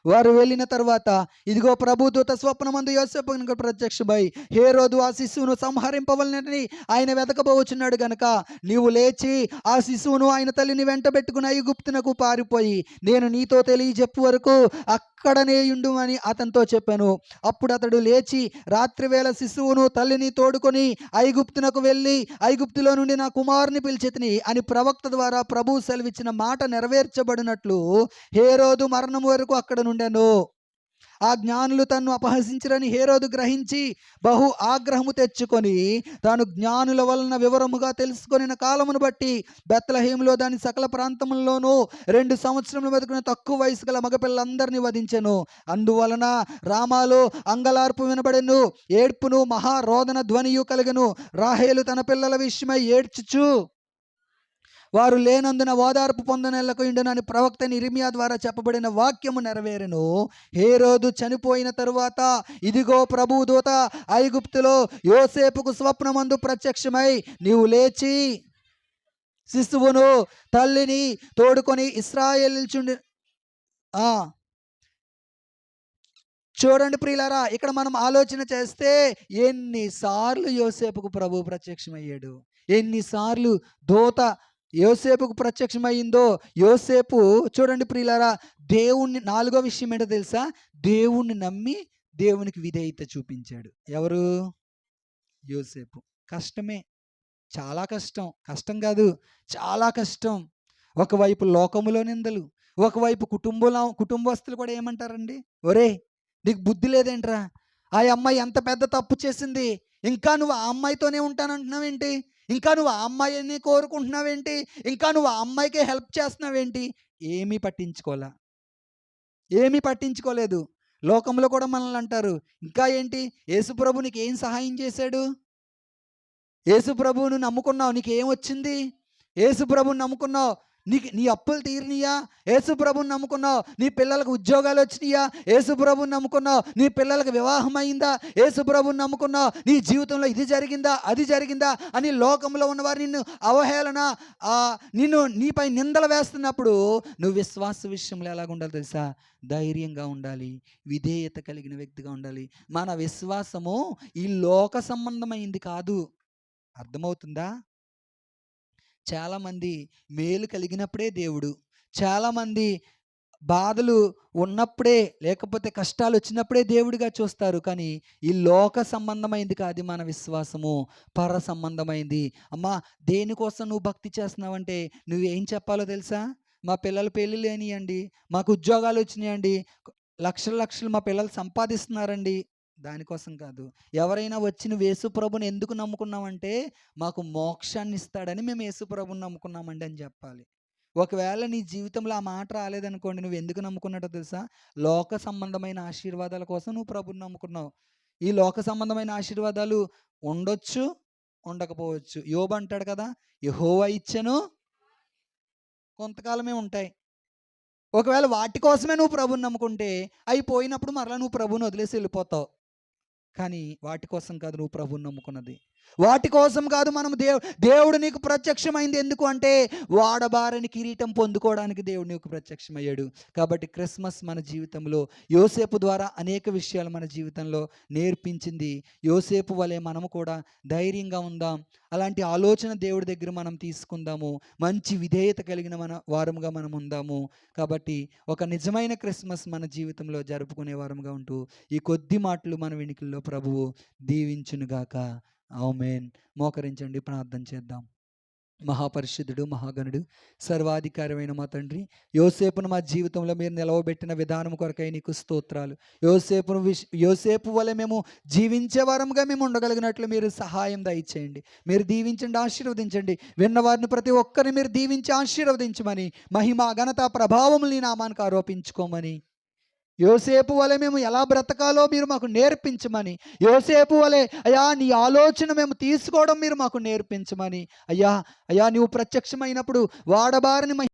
వారు వెళ్ళిన తర్వాత ఇదిగో ప్రభుదూత స్వప్నమందు యోసేపునకు ప్రత్యక్షమై, హేరోదు ఆ శిశువును సంహరింపవలనని ఆయన వెతకబోచున్నాడు గనుక నీవు లేచి ఆ శిశువును ఆయన తల్లిని వెంటబెట్టుకుని ఐగుప్తునకు పారిపోయి నేను నీతో తెలియజెప్పు వరకు అక్కడనే ఉండుమని అతనితో చెప్పాను. అప్పుడు అతడు లేచి రాత్రివేళ శిశువును తల్లిని తోడుకొని ఐగుప్తునకు వెళ్ళి, ఐగుప్తులో నుండి నా కుమారుని పిలిచితిని అని ప్రవక్త ద్వారా ప్రభువు సెలవిచ్చిన మాట నెరవేర్చబడినట్లు హేరోదు మరణం వరకు అక్కడ నుండెను. ఆ జ్ఞానులు తన్ను అపహసించరని హేరోదు గ్రహించి బహు ఆగ్రహము తెచ్చుకొని తాను జ్ఞానుల వలన వివరముగా తెలుసుకొనిన కాలమును బట్టి బెత్లెహేములో దాని సకల ప్రాంతముల్లోనూ 2 సంవత్సరములు బతుకున్న తక్కువ వయసు గల మగపిల్లలందరినీ వధించెను. అందువలన రామాలో అంగలార్పు వినబడెను, ఏడ్పును మహారోదన ధ్వనియు కలిగెను. రాహేలు తన పిల్లల విషయమై ఏడ్చుచు వారు లేనందున ఓదార్పు పొందనెల్లకు ఇండునని ప్రవక్త ఇర్మియా ద్వారా చెప్పబడిన వాక్యము నెరవేరెను. హేరోదు చనిపోయిన తరువాత ఇదిగో ప్రభువు దూత ఐగుప్తులో యోసేపుకు స్వప్నమందు ప్రత్యక్షమై నీవు లేచి శిశువును తల్లిని తోడుకొని ఇశ్రాయేలుచుండి ఆ చూడండి ప్రియులారా, ఇక్కడ మనం ఆలోచన చేస్తే ఎన్నిసార్లు యోసేపుకు ప్రభువు ప్రత్యక్షమయ్యాడు, ఎన్నిసార్లు దూత యోసేపుకు ప్రత్యక్షమైందో. యోసేపు చూడండి ప్రియులారా, దేవుణ్ణి 4వ విషయం ఏంటో తెలుసా, దేవుణ్ణి నమ్మి దేవునికి విధేయత చూపించాడు. ఎవరు? యోసేపు. కష్టమే, చాలా కష్టం, కష్టం కాదు చాలా కష్టం. ఒకవైపు లోకములో నిందలు, ఒకవైపు కుటుంబస్తులు కూడా ఏమంటారండి, ఒరే నీకు బుద్ధి లేదేంట్రా, ఆ అమ్మాయి ఎంత పెద్ద తప్పు చేసింది, ఇంకా నువ్వు ఆ అమ్మాయితోనే ఉంటానంటున్నావేంటి, ఇంకా నువ్వు ఆ అమ్మాయిని కోరుకుంటున్నావేంటి, ఇంకా నువ్వు ఆ అమ్మాయికే హెల్ప్ చేస్తున్నావేంటి. ఏమీ పట్టించుకోలే, ఏమీ పట్టించుకోలేదు. లోకంలో కూడా మనల్ని అంటారు, ఇంకా ఏంటి యేసుప్రభు నీకు ఏం సహాయం చేశాడు, యేసుప్రభువును నమ్ముకున్నావు నీకేం వచ్చింది, యేసుప్రభుని నమ్ముకున్నావు నీ అప్పులు తీరినయా, యేసుప్రభుని నమ్ముకున్నావు నీ పిల్లలకు ఉద్యోగాలు వచ్చినాయా, యేసుప్రభుని నమ్ముకున్నావు నీ పిల్లలకు వివాహం అయిందా, యేసుప్రభుని నమ్ముకున్నావు నీ జీవితంలో ఇది జరిగిందా అది జరిగిందా అని లోకంలో ఉన్నవారు నిన్ను అవహేళన నీపై నిందలు వేస్తున్నప్పుడు నువ్వు విశ్వాస విషయంలో ఎలాగ ఉండాలి తెలుసా, ధైర్యంగా ఉండాలి, విధేయత కలిగిన వ్యక్తిగా ఉండాలి. మన విశ్వాసము ఈ లోక సంబంధమైంది కాదు. అర్థమవుతుందా? చాలామంది మేలు కలిగినప్పుడే దేవుడు, చాలామంది బాధలు ఉన్నప్పుడే లేకపోతే కష్టాలు వచ్చినప్పుడే దేవుడిగా చూస్తారు. కానీ ఈ లోక సంబంధమైంది కాదు మన విశ్వాసము, పర సంబంధమైంది. అమ్మా దేనికోసం నువ్వు భక్తి చేస్తున్నావంటే నువ్వేం చెప్పాలో తెలుసా, మా పిల్లల పెళ్ళి లేనియండి, మాకు ఉద్యోగాలు వచ్చినాయండి, లక్షలు మా పిల్లలు సంపాదిస్తున్నారండి, దానికోసం కాదు. ఎవరైనా వచ్చి నువ్వు యేసుప్రభుని ఎందుకు నమ్ముకున్నావంటే మాకు మోక్షాన్ని ఇస్తాడని మేము యేసుప్రభుని నమ్ముకున్నామండి అని చెప్పాలి. ఒకవేళ నీ జీవితంలో ఆ మాట రాలేదనుకోండి, నువ్వు ఎందుకు నమ్ముకున్నట్టో తెలుసా, లోక సంబంధమైన ఆశీర్వాదాల కోసం నువ్వు ప్రభుని నమ్ముకున్నావు. ఈ లోక సంబంధమైన ఆశీర్వాదాలు ఉండొచ్చు, ఉండకపోవచ్చు. యోబు అంటాడు కదా, యెహోవా ఇచ్చెను కొంతకాలమే ఉంటాయి. ఒకవేళ వాటి కోసమే నువ్వు ప్రభుని నమ్ముకుంటే అయిపోయినప్పుడు మరలా నువ్వు ప్రభుని వదిలేసి వెళ్ళిపోతావు. కానీ వాటి కోసం కాదు నువ్వు ప్రభువుని నమ్ముకున్నది, వాటి కోసం కాదు. మనం దేవుడు నీకు ప్రత్యక్షమైంది ఎందుకు అంటే వాడబారని కిరీటం పొందుకోవడానికి దేవుడు నీకు ప్రత్యక్షమయ్యాడు. కాబట్టి క్రిస్మస్ మన జీవితంలో యోసేపు ద్వారా అనేక విషయాలు మన జీవితంలో నేర్పించింది. యోసేపు వలె మనము కూడా ధైర్యంగా ఉందాం, అలాంటి ఆలోచన దేవుడి దగ్గర మనం తీసుకుందాము, మంచి విధేయత కలిగిన వారముగా మనం ఉందాము. కాబట్టి ఒక నిజమైన క్రిస్మస్ మన జీవితంలో జరుపుకునే వారముగా ఉంటూ ఈ కొద్ది మాటలు మన వెనుకల్లో ప్రభువు దీవించునుగాక. ఆమేన్. మోకరించండి, ప్రార్థన చేద్దాం. మహాపరిశుద్ధుడు, మహాగణుడు, సర్వాధికారమైన మా తండ్రి, యోసేపును మా జీవితంలో మీరు నిలవబెట్టిన విధానం కొరకై నీకు స్తోత్రాలు. యోసేపు వలె మేము జీవించే వారముగా మేము ఉండగలిగినట్లు మీరు సహాయం దయచేయండి. మీరు దీవించండి, ఆశీర్వదించండి. విన్నవారిని ప్రతి ఒక్కరిని మీరు దీవించి ఆశీర్వదించమని, మహిమ ఘనత ప్రభావములు నీ నామానికి ఆరోపించుకోమని, యోసేపు వలె మేము ఎలా బ్రతకాలో మీరు మాకు నేర్పించమని, యోసేపు వలె అయ్యా నీ ఆలోచన మేము తీసుకోవడం మీరు మాకు నేర్పించమని, అయ్యా నీవు ప్రత్యక్షమైనప్పుడు వాడబారని